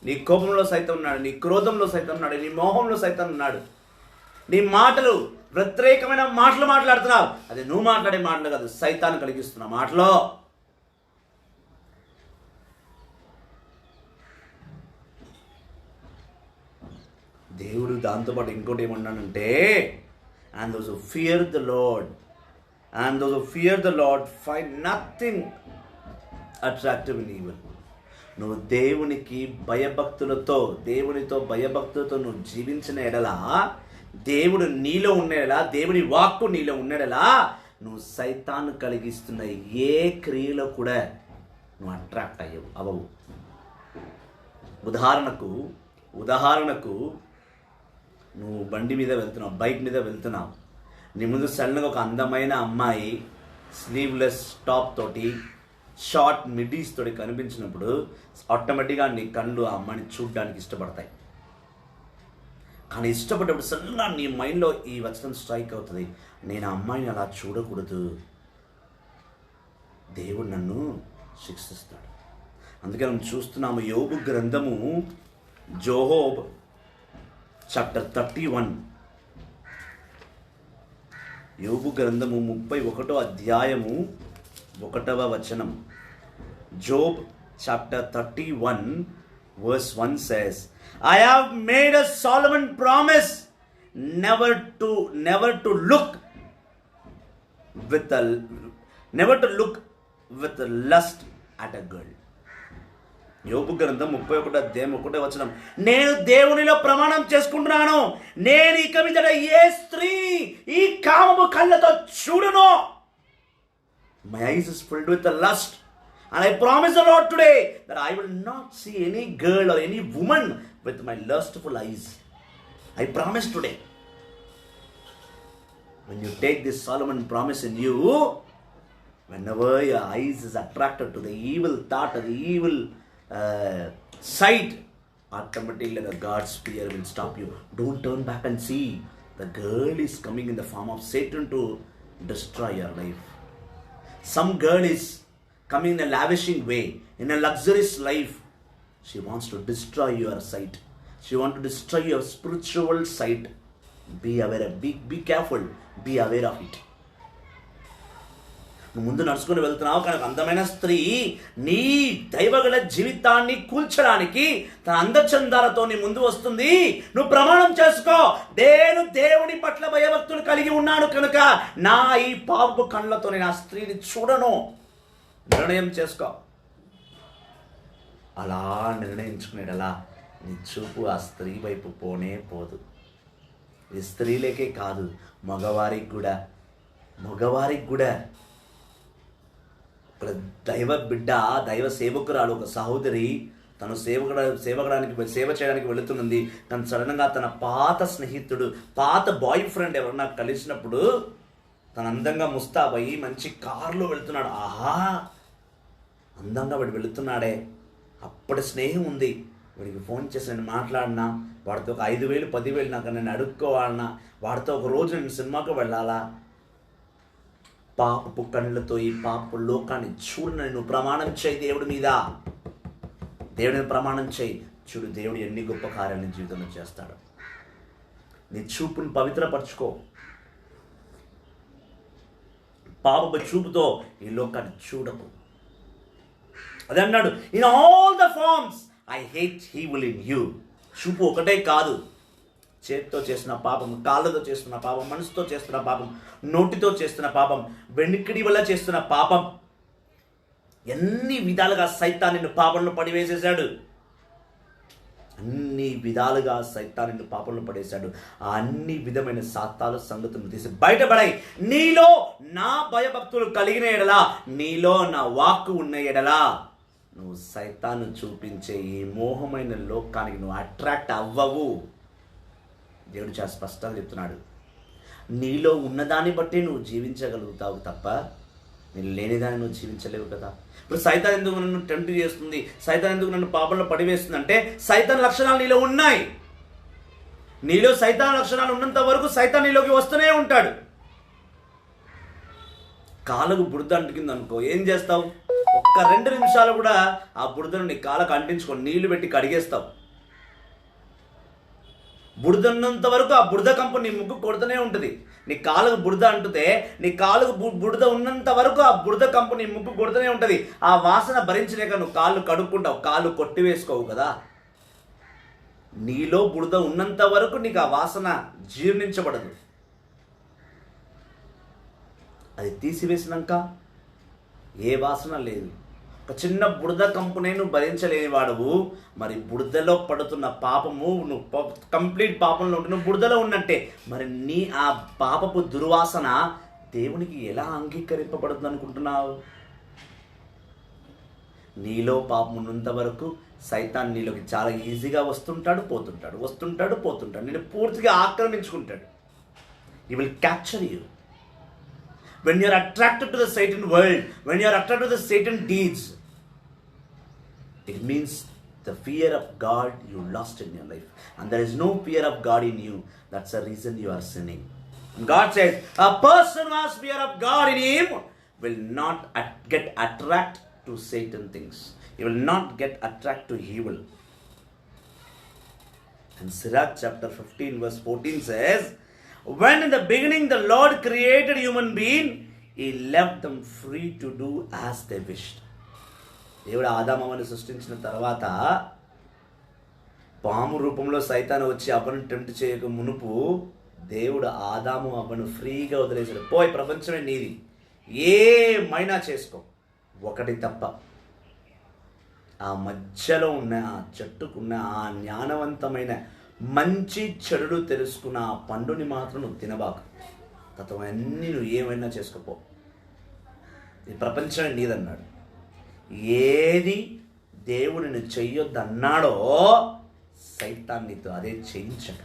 [SPEAKER 1] నీ కోపంలో సైతం ఉన్నాడు, నీ క్రోధంలో సైతం ఉన్నాడు, నీ మోహంలో సైతం ఉన్నాడు. నీ మాటలు వ్యతిరేకమైన మాటలు మాట్లాడుతున్నావు. అది నువ్వు మాట్లాడే మాటలు కాదు, సైతాన్ని కలిగిస్తున్న మాటలో. దేవుడు దాంతోపాటు ఇంకోటి ఏమన్నాడంటే, and those who fear the Lord find nothing attractive in evil. నువ్వు దేవునితో భయభక్తులతో నువ్వు జీవించిన ఎడలా, దేవుడు నీలో ఉండేలా, దేవుని వాక్కు నీలో ఉండేలా, నువ్వు సైతాన్ని కలిగిస్తున్న ఏ క్రియలో కూడా నువ్వు అట్రాక్ట్ అవ్వవు. ఉదాహరణకు నువ్వు బండి మీద వెళ్తున్నావు, బైక్ మీద వెళ్తున్నావు. నీ ముందు సడన్గా ఒక అందమైన అమ్మాయి స్లీవ్లెస్ టాప్ తోటి షార్ట్ మిడీస్ తోటి కనిపించినప్పుడు ఆటోమేటిక్గా నీ కళ్ళు ఆ అమ్మాయిని చూడడానికి ఇష్టపడతాయి. కానీ ఇష్టపడ్డప్పుడు సడన్గా నీ మైండ్లో ఈ వచనం స్ట్రైక్ అవుతుంది, నేను ఆ అమ్మాయిని అలా చూడకూడదు, దేవుడు నన్ను శిక్షిస్తాడు. అందుకే మనం చూస్తున్నాము యోబు గ్రంథము, జోబ్ చాప్టర్ 31, యోబు గ్రంథము 31వ అధ్యాయము 1వ వచనం. Job chapter 31 verse 1 says, I have made a solemn promise never to look with lust at a girl. యోబు గ్రంథం 31వ అధ్యాయం 1వ వచనం. నేను దేవునిలో ప్రమాణం చేసుకుంటున్నాను, నేను ఇక మీదట ఏ స్త్రీ ఈ కామము కళ్ళతో చూడను. My eyes is filled with the lust. And I promise the Lord today that I will not see any girl or any woman with my lustful eyes. I promise today. When you take this Solomon promise in you, whenever your eyes is attracted to the evil thought or the evil sight, automatically the God's fear will stop you. Don't turn back and see. The girl is coming in the form of Satan to destroy your life. Some girl is coming in a lavishing way, in a luxurious life. She wants to destroy your sight. She wants to destroy your spiritual sight. Be aware of it. Be careful. Be aware of it. నువ్వు ముందు నడుచుకుని వెళ్తున్నావు, కానీ అందమైన స్త్రీ నీ దైవగల జీవితాన్ని కూల్చడానికి తన అందచందాలతో నీ ముందు వస్తుంది. నువ్వు ప్రమాణం చేసుకో, నేను దేవుని పట్ల భయభక్తులు కలిగి ఉన్నాను కనుక నా ఈ పాపపు కళ్ళతో నేను ఆ స్త్రీని చూడను. నిర్ణయం చేసుకో. అలా నిర్ణయించుకునేటలా నీ చూపు ఆ స్త్రీ వైపు పోనే పోదు. ఇది స్త్రీలకే కాదు, మగవారికి కూడా. ఇక్కడ దైవ బిడ్డ, దైవ సేవకురాలు, ఒక సహోదరి తను సేవ చేయడానికి వెళుతున్నది. తను సడన్గా తన పాత స్నేహితుడు, పాత బాయ్ ఫ్రెండ్ ఎవరన్నా కలిసినప్పుడు తను అందంగా ముస్తాబయ్యి మంచి కారులో వెళుతున్నాడు. ఆహా, అందంగా వాడు వెళుతున్నాడే, అప్పటి స్నేహం ఉంది. వాడికి ఫోన్ చేసి నేను మాట్లాడినా, వాడితో ఒక 5,000 10,000 నాకు నేను అడుక్కోవాలన్నా, వాడితో ఒక రోజు నేను సినిమాకు వెళ్ళాలా. పాపపు కళ్ళతో ఈ పాపపు లోకాన్ని చూడని నువ్వు ప్రమాణం చేయి దేవుడి మీద. దేవుడిని ప్రమాణం చేయి. చూడు, దేవుడు ఎన్ని గొప్ప కార్యాలు నీ జీవితంలో చేస్తాడు. నీ చూపుని పవిత్రపరచుకో. పాపపు చూపుతో ఈ లోకాన్ని చూడకు. అదే అన్నాడు, in all the forms I hate evil in you. చూపు ఒకటే కాదు, చేతితో చేస్తున్న పాపం, కాళ్ళతో చేస్తున్న పాపం, మనసుతో చేస్తున్న పాపం, నోటితో చేస్తున్న పాపం, వెనుకడి వల్ల చేస్తున్న పాపం, ఎన్ని విధాలుగా సైతాన్ నిన్ను పాపంలో పడివేసేశాడు. అన్ని విధాలుగా సైతాన్ నిన్ను పాపంలో పడేశాడు. ఆ అన్ని విధమైన సాతాలు సంగతులు తీసి బయటపడాయి. నీలో నా భయభక్తులు కలిగిన ఎడలా, నీలో నా వాక్కు ఉన్న ఎడలా, నువ్వు సైతాను చూపించే ఈ మోహమైన లోకానికి నువ్వు అట్రాక్ట్ అవ్వవు. దేవుడు చాలా స్పష్టంగా చెప్తున్నాడు. నీలో ఉన్నదాన్ని బట్టి నువ్వు జీవించగలుగుతావు తప్ప నేను లేనిదాన్ని నువ్వు జీవించలేవు కదా. ఇప్పుడు సైతాన్ ఎందుకు నన్ను టెంప్ట్ చేస్తుంది, సైతాన్ ఎందుకు నన్ను పాపంలో పడివేస్తుంది అంటే, సైతాన్ లక్షణాలు నీలో ఉన్నాయి. నీలో సైతాన్ లక్షణాలు ఉన్నంత వరకు సైతాన్ నీలోకి వస్తూనే ఉంటాడు. కాళ్ళకు బురద అంటుకుంది అనుకో, ఏం చేస్తావు? ఒక్క 2 నిమిషాలు కూడా ఆ బురదను నీ కాళ్ళకు అంటించుకొని నీళ్లు పెట్టి కడిగేస్తావు. బురద ఉన్నంత వరకు ఆ బురద కంపు నీ ముగ్గు కొడుతూనే ఉంటుంది. నీ కాళ్ళకు బురద అంటుతే, నీ కాళ్ళకు బురద ఉన్నంత వరకు ఆ బురద కంపు నీ ముగ్గు కొడుతూనే ఉంటుంది. ఆ వాసన భరించలేక నువ్వు కాళ్ళు కడుక్కుంటావు, కాళ్ళు కొట్టివేసుకోవు కదా. నీలో బురద ఉన్నంత వరకు నీకు ఆ వాసన జీర్ణించబడదు. అది తీసివేసినాక ఏ వాసన లేదు. ఒక చిన్న బురద కంపునే నువ్వు భరించలేని వాడవు, మరి బురదలో పడుతున్న పాపము, నువ్వు కంప్లీట్ పాపంలో ఉంటే నువ్వు బురదలో ఉన్నట్టే. మరి నీ ఆ పాపపు దుర్వాసన దేవునికి ఎలా అంగీకరింపబడుతుంది అనుకుంటున్నావు? నీలో పాపం ఉన్నంత వరకు సైతాన్ నీలోకి చాలా ఈజీగా వస్తుంటాడు, పోతుంటాడు, వస్తుంటాడు, పోతుంటాడు, నేను పూర్తిగా ఆక్రమించుకుంటాడు. He will capture you. When you are attracted to the Satan world, when you are attracted to the Satan deeds, it means the fear of God you lost in your life. And there is no fear of God in you. That's the reason you are sinning. And God says, a person who has fear of God in him will not get attracted to Satan things. He will not get attracted to evil. And Sirach chapter 15 verse 14 says, when in the beginning the Lord created human being, He left them free to do as they wished. దేవుడు ఆదామవను సృష్టించిన తర్వాత పాము రూపంలో సైతాను వచ్చి అవ్వను tempt చేయక మునుపు దేవుడు ఆదాము అవ్వను ఫ్రీగా వదిలేశాడు. పోయి ప్రపంచమే నీది, ఏమైనా చేసుకో, ఒకటి తప్ప ఆ మధ్యలో ఉన్న ఆ చెట్టుకున్న ఆ జ్ఞానవంతమైన మంచి చెడులు తెలుసుకున్న ఆ పండుని మాత్రం నువ్వు తినబాకు, తత్వం అన్నీ నువ్వు ఏమైనా చేసుకోపో, ఈ ప్రపంచమే నీదన్నాడు. ఏది దేవుడిని చెయ్యొద్దన్నాడో సైతాన్నితో అదే చేయించాడు.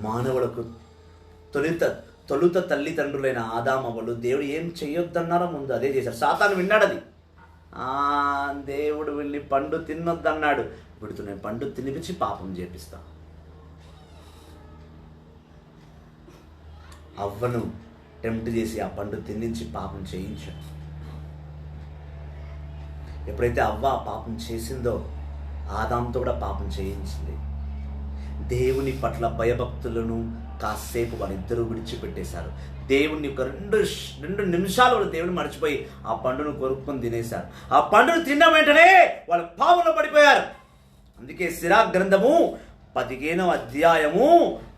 [SPEAKER 1] మానవులకు తొలుత తల్లిదండ్రులైన ఆదామవ్వలు దేవుడు ఏం చెయ్యొద్దన్నారో ముందు అదే చేశారు. సాతాను విన్నాడు అది. దేవుడు వెళ్ళి పండు తినొద్దన్నాడు, వీడితో నేను పండు తినిపించి పాపం చేపిస్తా. అవ్వను టెంప్ట్ చేసి ఆ పండు తినించి పాపం చేయించాడు. ఎప్పుడైతే అవ్వ పాపం చేసిందో ఆదాంతో కూడా పాపం చేయించింది. దేవుని పట్ల భయభక్తులను కాసేపు వాళ్ళిద్దరూ విడిచిపెట్టేశారు. దేవుణ్ణి ఒక రెండు నిమిషాలు వాళ్ళు దేవుని మర్చిపోయి ఆ పండును కొరుక్కొని తినేశారు. ఆ పండును తిన్న వెంటనే వాళ్ళు పాపంలో పడిపోయారు. అందుకే సిరాక్ గ్రంథము 15వ అధ్యాయము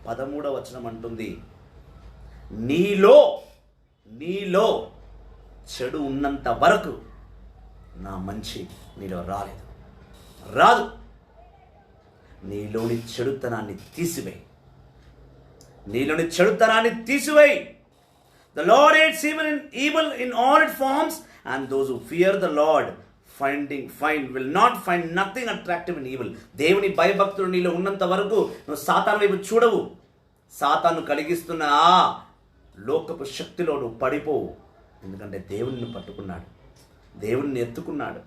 [SPEAKER 1] 13వ వచనం అంటుంది, నీలో చెడు ఉన్నంత వరకు నా మంచి నీలో రాదు. నీలోని చెడుతనాన్ని తీసివేయి. The Lord hates evil in all its forms, and those who fear the Lord will not find nothing attractive in evil. దేవుని భయభక్తులు నీలో ఉన్నంత వరకు నువ్వు సాతాను వైపు చూడవు. సాతాను కలిగిస్తున్న ఆ లోకపు శక్తిలో నువ్వు పడిపోవు. ఎందుకంటే దేవుడిని పట్టుకున్నాడు, దేవుడిని ఎత్తుకున్నాడు.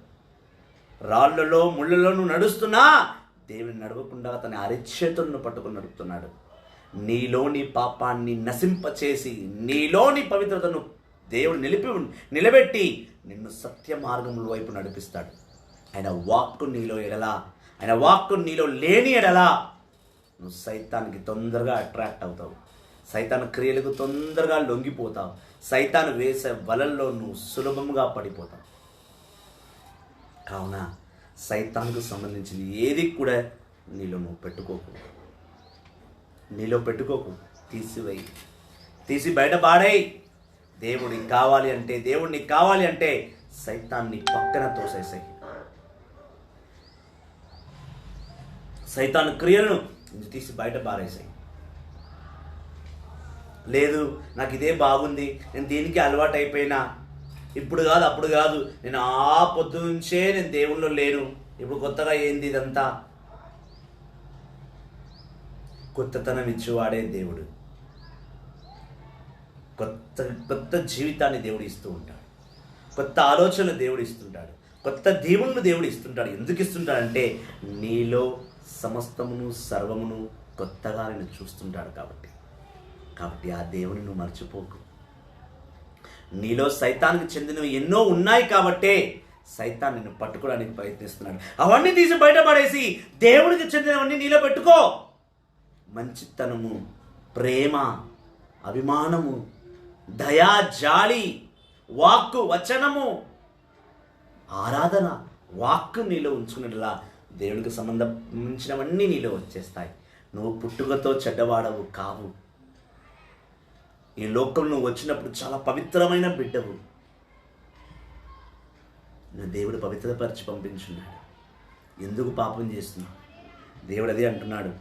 [SPEAKER 1] రాళ్లలో ముళ్ళలో నువ్వు నడుస్తున్నా దేవుని నడవకుండా తన అరిచేతులను పట్టుకుని నడుపుతున్నాడు. నీలోని పాపాన్ని నశింపచేసి నీలోని పవిత్రతను దేవుడు నిలబెట్టి నిన్ను సత్య మార్గముల వైపు నడిపిస్తాడు. ఆయన వాక్కు నీలో లేని ఎడలా నువ్వు సైతానికి తొందరగా అట్రాక్ట్ అవుతావు. సైతాను క్రియలకు తొందరగా లొంగిపోతావు. సైతాను వేసే వలల్లో నువ్వు సులభంగా పడిపోతావు. కావున సైతానికి సంబంధించింది ఏది కూడా నీలో పెట్టుకోకు. తీసి బయట పాడేయి. దేవుడిని కావాలి అంటే సైతాన్ని పక్కన తోసేసాయి. సైతాను క్రియలను తీసి బయట పారేసాయి. లేదు నాకు ఇదే బాగుంది, నేను దీనికి అలవాటు అయిపోయినా, ఇప్పుడు కాదు అప్పుడు కాదు, నేను ఆ పొద్దు నుంచే నేను దేవుళ్ళు లేను, ఇప్పుడు కొత్తగా ఏంది ఇదంతా. కొత్తతనం ఇచ్చేవాడే దేవుడు. కొత్త జీవితాన్ని దేవుడు ఇస్తూ ఉంటాడు. కొత్త ఆలోచనలు దేవుడు ఇస్తుంటాడు. కొత్త దేవుళ్ళు దేవుడు ఇస్తుంటాడు. ఎందుకు ఇస్తుంటాడంటే నీలో సమస్తమును సర్వమును కొత్తగా నేను చూస్తుంటాడు కాబట్టి ఆ దేవుని నువ్వు మర్చిపోకు. నీలో సైతానికి చెందినవి ఎన్నో ఉన్నాయి కాబట్టే సైతాన్ నిన్ను పట్టుకోవడానికి ప్రయత్నిస్తున్నాడు. అవన్నీ తీసి బయటపడేసి దేవుడికి చెందినవన్నీ నీలో పెట్టుకో. మంచితనము, ప్రేమ, అభిమానము, దయా, జాలి, వాక్కు, వచనము, ఆరాధన, వాక్కు నీలో ఉంచుకున్నట్లా దేవునికి సంబంధించినవన్నీ నీలో వచ్చేస్తాయి. నువ్వు పుట్టుకతో చెడ్డవాడవు కావు. ఈ లోకంలో నువ్వు వచ్చినప్పుడు చాలా పవిత్రమైన బిడ్డవు. నువ్వు దేవుడు పవిత్రపరిచి పంపించున్నాడు. ఎందుకు పాపం చేస్తున్నావు? దేవుడు అదే అంటున్నాడు.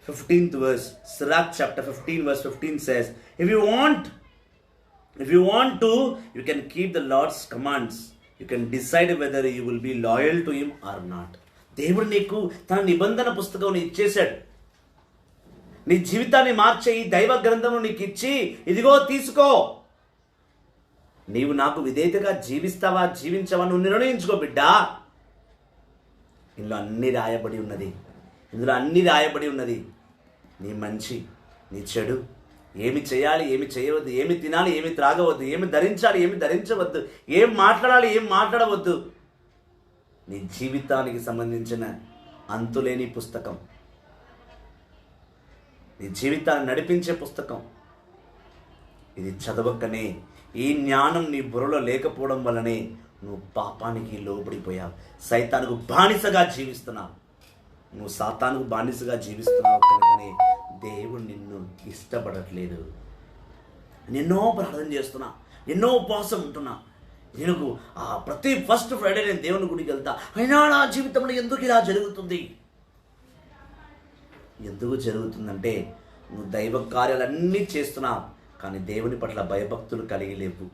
[SPEAKER 1] 15th verse, Sirach chapter 15 verse 15 says, if you want to, you can keep the Lord's commands. You can decide whether you will be loyal to him or not. దేవుడు నీకు తన నిబంధన పుస్తకం ఇచ్చేశాడు. నీ జీవితాన్ని మార్చే ఈ దైవ గ్రంథము నీకు ఇచ్చి, ఇదిగో తీసుకో, నీవు నాకు విధేయతగా జీవిస్తావా జీవించవా నువ్వు నిర్ణయించుకో బిడ్డా. ఇందులో అన్నీ రాయబడి ఉన్నది, ఇందులో అన్నీ రాయబడి ఉన్నది. నీ మంచి, నీ చెడు, ఏమి చేయాలి, ఏమి చేయవద్దు, ఏమి తినాలి, ఏమి త్రాగవద్దు, ఏమి ధరించాలి, ఏమి ధరించవద్దు, ఏం మాట్లాడాలి, ఏం మాట్లాడవద్దు. నీ జీవితానికి సంబంధించిన అంతులేని పుస్తకం, నీ జీవితాన్ని నడిపించే పుస్తకం. ఇది చదవకనే, ఈ జ్ఞానం నీ బుర్రలో లేకపోవడం వల్లనే నువ్వు పాపానికి లోబడిపోయావు, సైతానుకు బానిసగా జీవిస్తున్నావు. నువ్వు సాతానుకు బానిసగా జీవిస్తున్నావు కనుకనే దేవుడు నిన్ను ఇష్టపడట్లేదు. ఎన్నో ప్రార్థన చేస్తున్నా, ఎన్నో ఉపవాసం ఉంటున్నా, నేను ప్రతి ఫస్ట్ ఫ్రైడే నేను దేవుని గుడికి వెళ్తా, అయినా నా జీవితంలో ఎందుకు ఇలా జరుగుతుంది? ఎందుకు జరుగుతుందంటే నువ్వు దైవ కార్యాలన్నీ చేస్తున్నావు, కానీ దేవుని పట్ల భయభక్తులు కలిగి లేవు.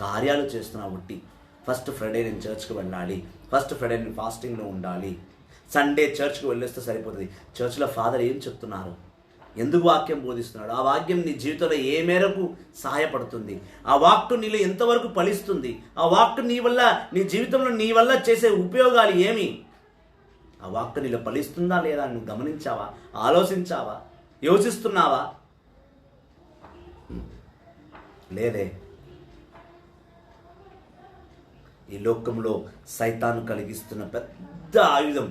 [SPEAKER 1] కార్యాలు చేస్తున్నావు ఒట్టి. ఫస్ట్ ఫ్రైడే నేను చర్చ్కి వెళ్ళాలి, ఫస్ట్ ఫ్రైడే నేను ఫాస్టింగ్లో ఉండాలి, సండే చర్చ్కి వెళ్ళేస్తే సరిపోతుంది. చర్చ్లో ఫాదర్ ఏం చెప్తున్నారు, ఎందుకు వాక్యం బోధిస్తున్నాడు, ఆ వాక్యం నీ జీవితంలో ఏ మేరకు సహాయపడుతుంది, ఆ వాక్కు నీలో ఎంతవరకు ఫలిస్తుంది, ఆ వాక్కు నీ వల్ల, నీ జీవితంలో నీ వల్ల చేసే ఉపయోగాలు ఏమి, ఆ వాక్కు నీలో ఫలిస్తుందా లేదా నువ్వు గమనించావా, ఆలోచించావా, యోచిస్తున్నావా? లేదే. ఈ లోకంలో సైతాను కలిగిస్తున్న పెద్ద ఆయుధం,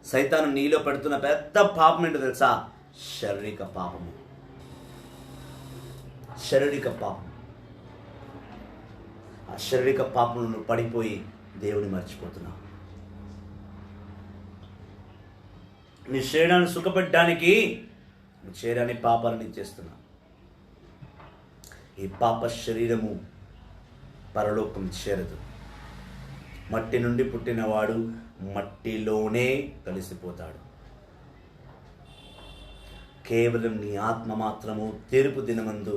[SPEAKER 1] సైతాను నీలో పెడుతున్న పెద్ద పాపం ఏంటో తెలుసా? శారీరక పాపము. శారీరక పాపం. ఆ శారీరక పాపంలో పడిపోయి దేవుని మర్చిపోతున్నావు. నీ శరీరాన్ని సుఖపెట్టడానికి నీ శరీరాన్ని పాపాలని చేస్తున్నావు. ఈ పాప శరీరము పరలోకం చేరదు. మట్టి నుండి పుట్టినవాడు మట్టిలోనే కలిసిపోతాడు. కేవలం నీ ఆత్మ మాత్రము తీర్పు దినమందు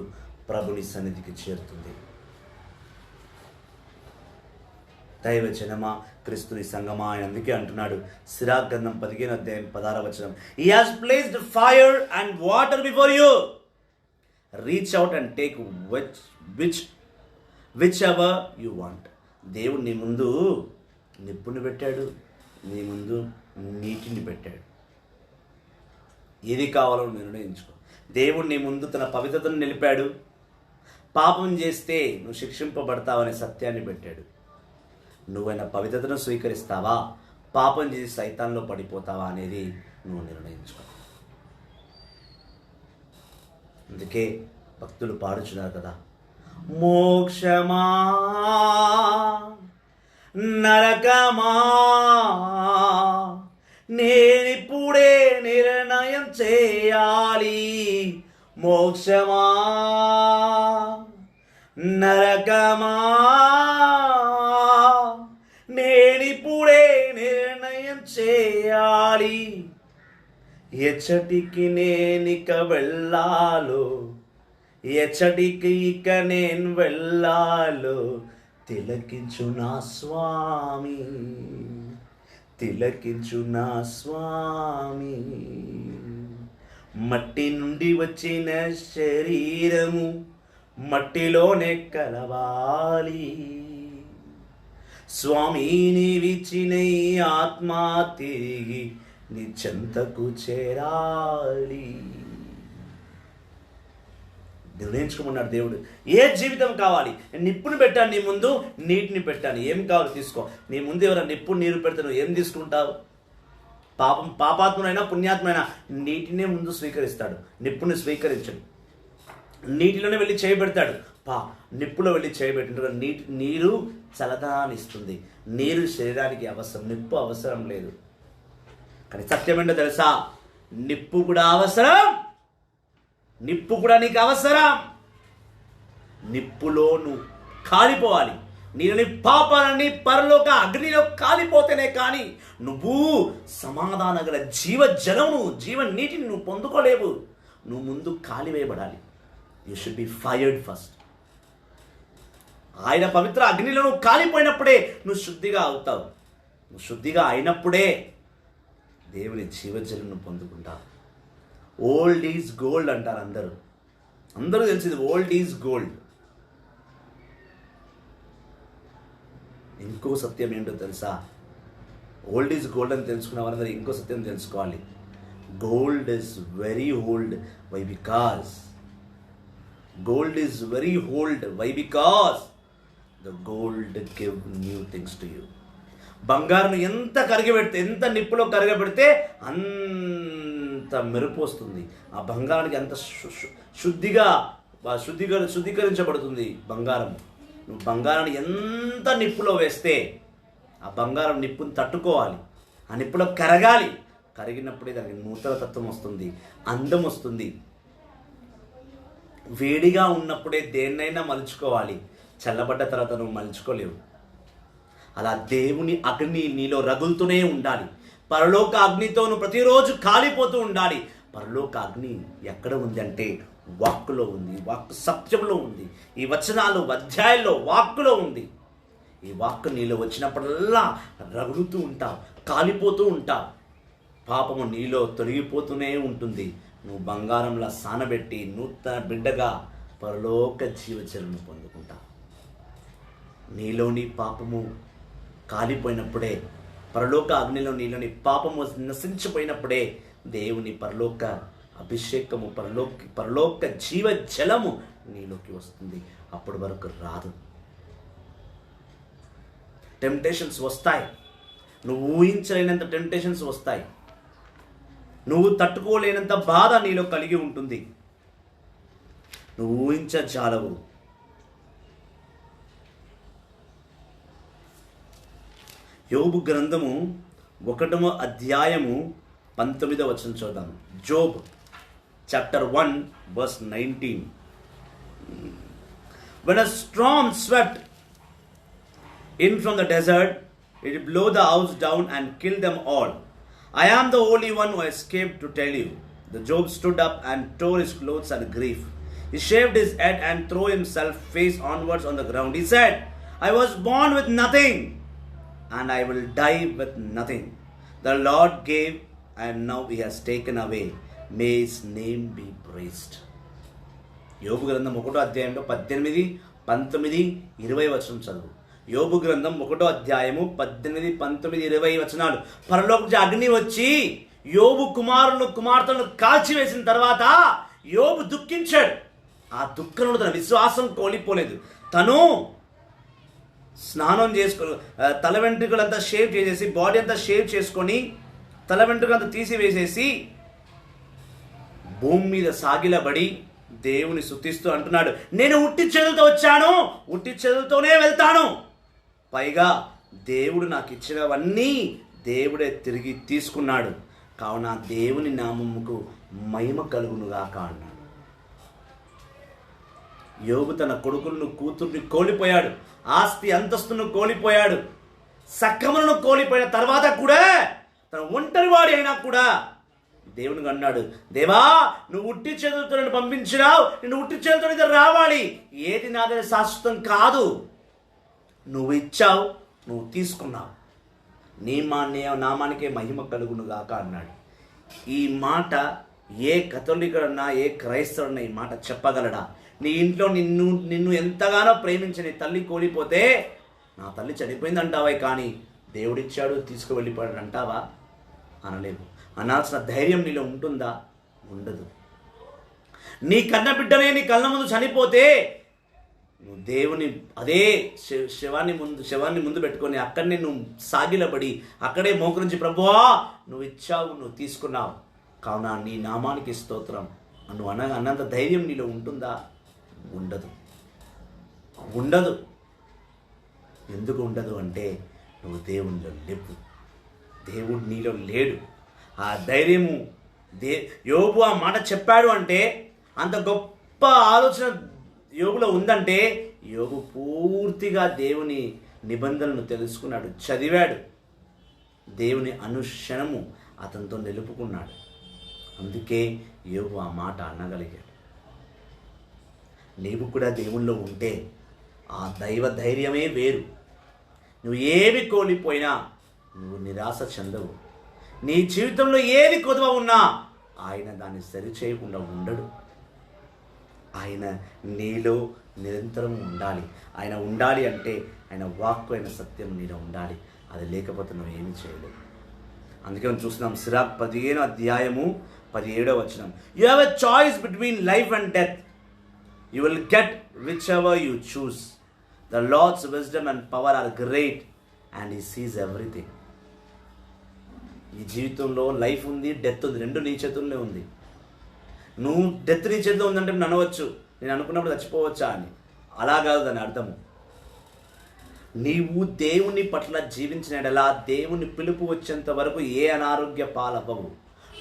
[SPEAKER 1] ప్రభుని సన్నిధికి చేరుతుంది. దైవ జనమా, క్రీస్తుని సంగమా, ఆయన అందుకే అంటున్నాడు సిరాక్ గ్రంథం 15:16 He has placed fire and water before you. Reach out and take whichever you want. దేవుడు నీ ముందు నిప్పుని పెట్టాడు, నీ ముందు నీటిని పెట్టాడు. ఏది కావాలో నిర్ణయించుకో. దేవుడు నీ ముందు తన పవిత్రతను నిలిపాడు. పాపం చేస్తే నువ్వు శిక్షింపబడతావనే సత్యాన్ని పెట్టాడు. నువ్వైనా పవిత్రతను స్వీకరిస్తావా, పాపం చేసి సైతాన్లో పడిపోతావా అనేది నువ్వు నిర్ణయించుకో. అందుకే భక్తులు పాడుచున్నారు కదా, మోక్షమా నరకమా నేనిప్పుడే నిర్ణయం చేయాలి, మోక్షమా నరకమా నేనిప్పుడే నిర్ణయం చేయాలి, ఎచ్చటికి నేనిక వెళ్ళాలో, ఎచ్చటికి ఇక నేను వెళ్ళాలో తిలకించు నా స్వామి, తిలకించు నా స్వామి. మట్టి నుండి వచ్చిన శరీరము మట్టిలోనే కలవాలి, స్వామి నీవిచ్చిన ఈ ఆత్మ తిరిగి నీ చెంతకు చేరాలి. నిర్ణయించుకోమన్నాడు దేవుడు. ఏ జీవితం కావాలి? నిప్పుని పెట్టాను నీ ముందు, నీటిని పెట్టాను, ఏం కావాలి తీసుకో. నీ ముందు ఎవరైనా నిప్పు నీరు పెడితే నువ్వు ఏం తీసుకుంటావు? పాపాత్మునైనా పుణ్యాత్మైనా నీటినే ముందు స్వీకరిస్తాడు, నిప్పుని స్వీకరించడు. నీటిలోనే వెళ్ళి చేయబెడతాడు. నిప్పులో వెళ్ళి చేయబెట్టిన నీరు చల్లదనాన్ని ఇస్తుంది. నీరు శరీరానికి అవసరం, నిప్పు అవసరం లేదు. కానీ సత్యం ఏంటో తెలుసా? నిప్పు కూడా అవసరం, నిప్పు కూడా నీకు అవసరం. నిప్పులో నువ్వు కాలిపోవాలి. నీలోని పాపాలని పరలోక అగ్నిలో కాలిపోతేనే కానీ నువ్వు సమాధాన గల జీవజలమును, జీవ నీటిని నువ్వు పొందుకోలేవు. నువ్వు ముందు కాలివేయబడాలి. You should be fired first. ఆయన పవిత్ర అగ్నిలో నువ్వు కాలిపోయినప్పుడే నువ్వు శుద్ధిగా అవుతావు. నువ్వు శుద్ధిగా అయినప్పుడే దేవుని జీవజలను పొందుకుంటావు. ఓల్డ్ ఈజ్ గోల్డ్ అంటారు అందరూ తెలిసింది ఓల్డ్ ఈజ్ గోల్డ్. ఇంకో సత్యం ఏంటో తెలుసా? ఓల్డ్ ఈజ్ గోల్డ్ అని తెలుసుకున్న వాళ్ళందరూ ఇంకో సత్యం తెలుసుకోవాలి. Gold is very old. Why because gold is very old. Why because the gold give new things to you. బంగారం ఎంత కరిగబెడితే, ఎంత నిప్పులో కరగబెడితే అంత మెరుపు వస్తుంది. ఆ బంగారానికి అంత శుద్ధీకరించబడుతుంది బంగారం. నువ్వు బంగారాన్ని ఎంత నిప్పులో వేస్తే ఆ బంగారం నిప్పుని తట్టుకోవాలి, ఆ నిప్పులో కరగాలి. కరిగినప్పుడే దానికి నూతన తత్వం వస్తుంది, అందం వస్తుంది. వేడిగా ఉన్నప్పుడే దేన్నైనా మలుచుకోవాలి, చల్లబడ్డ తర్వాత నువ్వు మలుచుకోలేవు. అలా దేవుని అగ్ని నీలో రగులుతూనే ఉండాలి. పరలోక అగ్నితో నువ్వు ప్రతిరోజు కాలిపోతూ ఉండాలి. పరలోక అగ్ని ఎక్కడ ఉంది అంటే వాక్కులో ఉంది, వాక్కు సత్యంలో ఉంది. ఈ వచనాలు అధ్యాయాల్లో వాక్కులో ఉంది. ఈ వాక్కు నీలో వచ్చినప్పుడల్లా రగులుతూ ఉంటావు, కాలిపోతూ ఉంటావు. పాపము నీలో తొలగిపోతూనే ఉంటుంది. నువ్వు బంగారంలా సానబెట్టి నూతన బిడ్డగా పరలోక జీవచరణను పొందుకుంటావు. నీలోని పాపము కాలిపోయినప్పుడే, పరలోక అగ్నిలో నీలోని పాపము నశించిపోయినప్పుడే దేవుని పరలోక అభిషేకము, పరలోక జీవ జలము నీలోకి వస్తుంది. అప్పటి వరకు రాదు. టెంప్టేషన్స్ వస్తాయి, నువ్వు ఊహించలేనంత టెంప్టేషన్స్ వస్తాయి. నువ్వు తట్టుకోలేనంత బాధ నీలో కలిగి ఉంటుంది. నువ్వు ఊహించజాలవు. యోబు గ్రంథము 1వ అధ్యాయము 19వ వచనం చూద్దాం. Job chapter 1 verse 19. When a storm swept in from the desert, it blew the house down and killed them all. I am the only one who escaped to tell you. The Job stood up and tore his clothes in grief. He shaved his head and threw himself face onwards on the ground. He said, I was born with nothing, and I will die with nothing. The Lord gave, and now he has taken away. May his name be praised. యోబు గ్రంథం 1వ అధ్యాయంలో 18, 19, 20 వచనం చదువు. యోబు గ్రంథం 1వ అధ్యాయము 18, 19, 20 వచనాలు. పరలోక అగ్ని వచ్చి యోబు కుమార్తెలను కాల్చివేసిన తర్వాత యోబు దుఃఖించాడు. ఆ దుఃఖంలో తన విశ్వాసం కోల్పోలేదు. తను స్నానం చేసుకొని తల వెంట్రుకలంతా షేవ్ చేసేసి, బాడీ అంతా షేవ్ చేసుకొని, తల వెంట్రుకలంతా తీసివేసేసి భూమి మీద సాగిలబడి దేవుని స్తుతిస్తూ అంటున్నాడు, నేను ఉట్టి చేతులతో వచ్చాను, ఉట్టి చేతులతోనే వెళ్తాను. పైగా దేవుడు నాకు ఇచ్చినవన్నీ దేవుడే తిరిగి తీసుకున్నాడు. కావున దేవుని నామముకు మహిమ కలుగునుగాక అన్నాడు. యోబు తన కొడుకులను, కూతుర్ని కోల్పోయాడు, ఆస్తి అంతస్తును కోల్పోయాడు, సక్కములను కోల్పోయిన తర్వాత కూడా తన ఒంటరివాడి అయినా కూడా దేవునికి అన్నాడు, దేవా నువ్వు ఉట్టి చేతులతో నన్ను పంపించినావు, నేను ఉట్టి చేతులతో రావాలి. ఏది నాదని శాశ్వతం కాదు. నువ్వు ఇచ్చావు, నువ్వు తీసుకున్నావు, నీ నామానికే మహిమ కలుగునుగాక అన్నాడు. ఈ మాట ఏ కథోలికుడన్నా, ఏ క్రైస్తవుడన్నా ఈ మాట చెప్పగలడా? నీ ఇంట్లో నిన్ను ఎంతగానో ప్రేమించని తల్లి కోల్పోతే నా తల్లి చనిపోయింది అంటావా, కానీ దేవుడిచ్చాడు తీసుకువెళ్ళిపోయాడు అంటావా? అనలేవు. అనాల్సిన ధైర్యం నీలో ఉంటుందా? ఉండదు. నీ కన్న బిడ్డనే నీ కళ్ళ ముందు చనిపోతే నువ్వు దేవుని అదే శవాన్ని ముందు పెట్టుకొని అక్కడనే నువ్వు సాగిలబడి అక్కడే మోకరించి, ప్రభువా నువ్వు ఇచ్చావు, నువ్వు తీసుకున్నావు, కావున నీ నామానికి స్తోత్రం నువ్వు అన్నంత ధైర్యం నీలో ఉంటుందా? ఉండదు. ఉండదు. ఎందుకు ఉండదు అంటే నువ్వు దేవునిలో లేవు, దేవుడు నీలో లేడు. ఆ ధైర్యము యోబు ఆ మాట చెప్పాడు అంటే, అంత గొప్ప ఆలోచన యోబులో ఉందంటే, యోబు పూర్తిగా దేవుని నిబంధనలను తెలుసుకున్నాడు, చదివాడు, దేవుని అనుక్షణము అతనితో నిలుపుకున్నాడు. అందుకే యోబు ఆ మాట అనగలిగాడు. నీవు కూడా దేవుల్లో ఉంటే ఆ దైవ ధైర్యమే వేరు. నువ్వు ఏమి కోల్పోయినా నువ్వు నిరాశ చెందవు. నీ జీవితంలో ఏది కొదవ ఉన్నా ఆయన దాన్ని సరిచేయకుండా ఉండడు. ఆయన నీలో నిరంతరం ఉండాలి. ఆయన ఉండాలి అంటే ఆయన వాక్కు, ఆయన సత్యం నీలో ఉండాలి. అది లేకపోతే నువ్వు ఏమీ చేయలేవు. అందుకే మనం చూస్తున్నాం Sirach 15:17. You have a choice between life and death. You will get whichever you choose. The Lord's wisdom and power are great and he sees everything. ఈ జీవితంలో లైఫ్ ఉంది, డెత్ ఉంది, రెండు నీ చేతుల్లో ఉంది. నువ్వు డెత్ నీ చేతిలో ఉందంటే నేను అనవచ్చు, నేను అనుకున్నప్పుడు చచ్చిపోవచ్చా అని. అలా కాదు దాని అర్థము. నీవు దేవుని పట్ల జీవించినలా దేవుని పిలుపు వచ్చేంత వరకు ఏ అనారోగ్య పాలవ్వవు.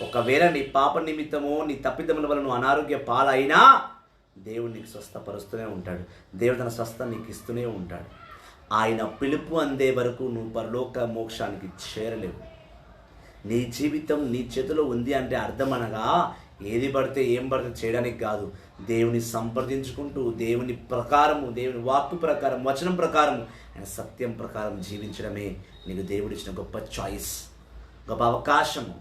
[SPEAKER 1] ఒకవేళ నీ పాప నిమిత్తమో నీ తప్పిదముల వల్ల నువ్వు అనారోగ్య పాలైనా దేవుడు నీకు స్వస్థపరుస్తూనే ఉంటాడు. దేవుడు తన స్వస్థ నీకు ఇస్తూనే ఉంటాడు. ఆయన పిలుపు అందే వరకు నువ్వు పరలోక మోక్షానికి చేరలేవు. నీ జీవితం నీ చేతిలో ఉంది అంటే అర్థం అనగా ఏది పడితే ఏం పడితే చేయడానికి కాదు. దేవుని సంప్రదించుకుంటూ దేవుని ప్రకారము, దేవుని వాక్కు ప్రకారం, వచనం ప్రకారం, ఆయన సత్యం ప్రకారం జీవించడమే నీకు దేవుడిచ్చిన గొప్ప చాయిస్, గొప్ప అవకాశము.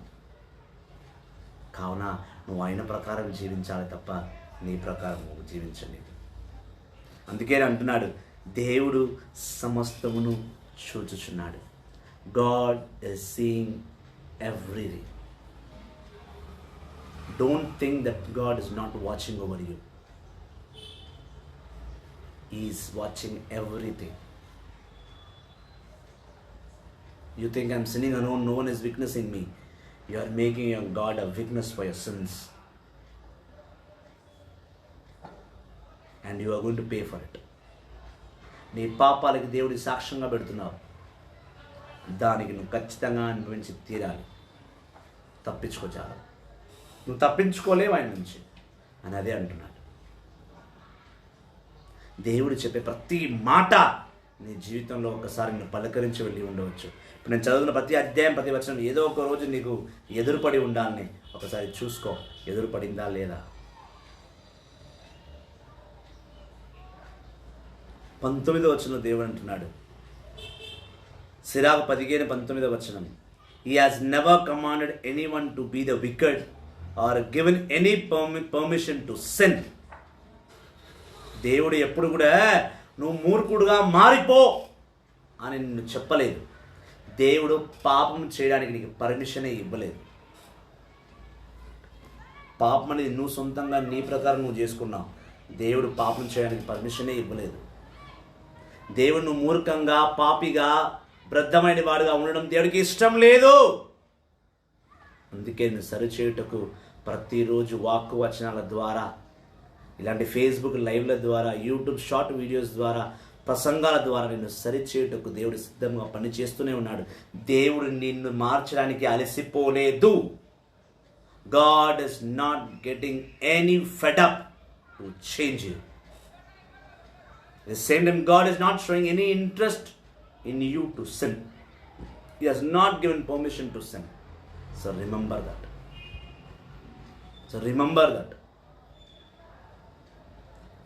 [SPEAKER 1] కావున నువ్వు ఆయన ప్రకారం జీవించాలి తప్ప నీ ప్రకారం నువ్వు జీవించలేదు. అందుకే అంటున్నాడు, దేవుడు సమస్తమును చూచుచున్నాడు. God is seeing everything. Don't think that God is not watching over you. He is watching everything. You think I'm sinning alone, no one is witnessing me. You are making your God a witness for your sins. And you are going to pay for it. నీ పాపాలకి దేవుడి సాక్ష్యంగా పెడుతున్నావు. దానికి నువ్వు ఖచ్చితంగా అనుభవించి తీరాలి. తప్పించుకోచాలి. నువ్వు తప్పించుకోలేవు ఆయన నుంచి అని అదే అంటున్నాడు. దేవుడు చెప్పే ప్రతి మాట నీ జీవితంలో ఒకసారి నేను పలకరించి వెళ్ళి ఉండవచ్చు. ఇప్పుడు నేను చదువుతున్న ప్రతి అధ్యాయం, ప్రతి వచనం ఏదో ఒక రోజు నీకు ఎదురుపడి ఉండాలని ఒకసారి చూసుకో, ఎదురుపడిందా లేదా. 19వ వచనంలో దేవుడు అంటున్నాడు, సిరాకు 15:19. He has never commanded anyone to be the wicked or given any permission to sin. దేవుడు ఎప్పుడు కూడా నువ్వు మూర్ఖుడుగా మారిపో అని నిన్ను చెప్పలేదు. దేవుడు పాపం చేయడానికి నీకు పర్మిషనే ఇవ్వలేదు. పాపం అనేది నువ్వు సొంతంగా నీ ప్రకారం నువ్వు చేసుకున్నావు. దేవుడు పాపం చేయడానికి పర్మిషనే ఇవ్వలేదు. దేవుడు నువ్వు మూర్ఖంగా, పాపిగా, బ్రద్దమైన వాడుగా ఉండడం దేవుడికి ఇష్టం లేదు. అందుకే నేను సరిచేయుటకు ప్రతిరోజు వాక్కు వచనాల ద్వారా, ఇలాంటి ఫేస్బుక్ లైవ్ల ద్వారా, యూట్యూబ్ షార్ట్ వీడియోస్ ద్వారా, ప్రసంగాల ద్వారా నిన్ను సరిచేయుటకు దేవుడు సిద్ధంగా పనిచేస్తూనే ఉన్నాడు. దేవుడు నిన్ను మార్చడానికి అలసిపోలేదు. God is not getting any fed up to change you. At the same time, God is not showing any interest in you to sin. He has not given permission to sin. So remember that.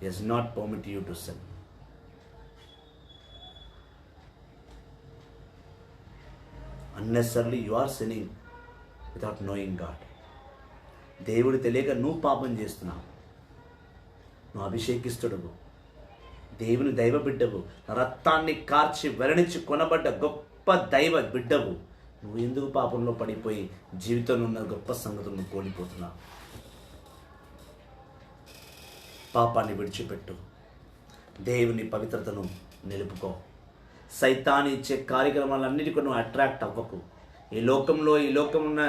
[SPEAKER 1] He has not permitted you to sin. Unnecessarily you are sinning without knowing God. దేవుడు తెలియక నువ్వు పాపం చేస్తున్నావు. నువ్వు అభిషేకిస్తుడవు, దేవుని దైవ బిడ్డవు, రక్తాన్ని కార్చి వెరణించి కొనబడ్డ గొప్ప దైవ బిడ్డవు. నువ్వు ఎందుకు పాపంలో పడిపోయి జీవితంలో ఉన్న గొప్ప సంగతులను కోల్పోతున్నావు? పాపాన్ని విడిచిపెట్టు, దేవుని పవిత్రతను నిలుపుకో. సైతాన్ని ఇచ్చే కార్యక్రమాలన్నిటికీ నువ్వు అట్రాక్ట్ అవ్వకు. ఈ లోకంలో ఉన్న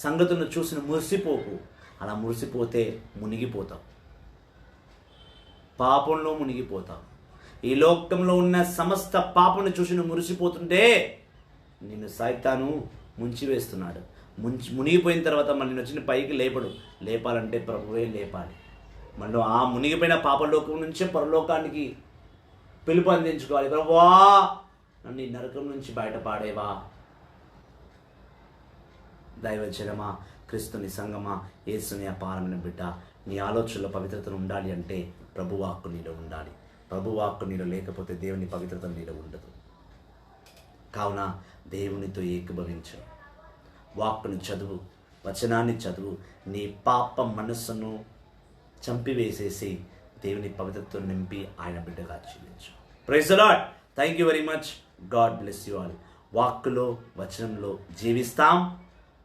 [SPEAKER 1] సంగతులను చూసి మురిసిపోకు. అలా మురిసిపోతే మునిగిపోతావు, పాపంలో మునిగిపోతావు. ఈ లోకంలో ఉన్న సమస్త పాపను చూసి నువ్వు మురిసిపోతుంటే నిన్ను సైతాను ముంచివేస్తున్నాడు. మునిగిపోయిన తర్వాత మళ్ళీ వచ్చిన పైకి లేపాలంటే ప్రభువే లేపాలి. మళ్ళీ ఆ మునిగిపోయిన పాపలోకం నుంచే పరలోకానికి పిలుపు అందించుకోవాలి. ప్రభువా, నన్ను ఈ నరకం నుంచి బయటపాడేవా. దైవజనమా, క్రీస్తుని సంగమా, యేసుని అపారమైన బిడ్డ, నీ ఆలోచనలో పవిత్రతను ఉండాలి అంటే ప్రభువాక్కు నీలో ఉండాలి. ప్రభువాక్కు నీలో లేకపోతే దేవుని పవిత్రత నీలో ఉండదు. కావున దేవునితో ఏకీభవించు, వాక్కుని చదువు, వచనాన్ని చదువు. నీ పాప మనస్సును చంపివేసేసి దేవుని పవిత్రతో నింపి ఆయన బిడ్డగా జీవించు. Praise the Lord. Thank you very much. God bless you all. వాక్కులో వచనంలో జీవిస్తాం.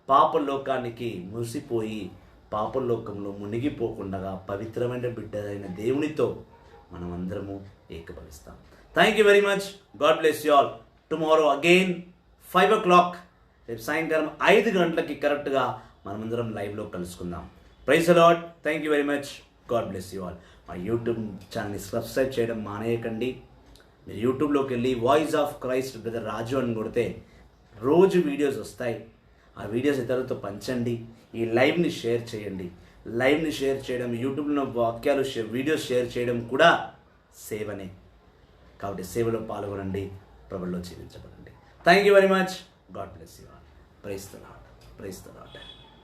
[SPEAKER 1] పాపలోకానికి ముసిపోయి పాపలోకంలో మునిగిపోకుండా పవిత్రమైన బిడ్డలైన దేవునితో మనం అందరము ఏకీభవిస్తాం. Thank you very much. God bless you all. Tomorrow again 5 o'clock, రేపు సాయంకాలం 5 గంటలకి కరెక్ట్గా మనమందరం లైవ్లో కలుసుకుందాం. Praise the Lord. Thank you very much. God bless you all. మా యూట్యూబ్ ఛానల్ని సబ్స్క్రైబ్ చేయడం మానేయకండి. మీరు యూట్యూబ్లోకి వెళ్ళి voice of Christ brother Raju అని కొడితే రోజు వీడియోస్ వస్తాయి. ఆ వీడియోస్ ఇతరులతో పంచండి. ఈ లైవ్ని షేర్ చేయండి. లైవ్ని షేర్ చేయడం, యూట్యూబ్లో వాక్యాలు వీడియోస్ షేర్ చేయడం కూడా సేవనే. కాబట్టి సేవలో పాల్గొనండి, ప్రభువులో జీవించబడండి. Thank you very much. God bless you all. Praise the Lord. Praise the lord.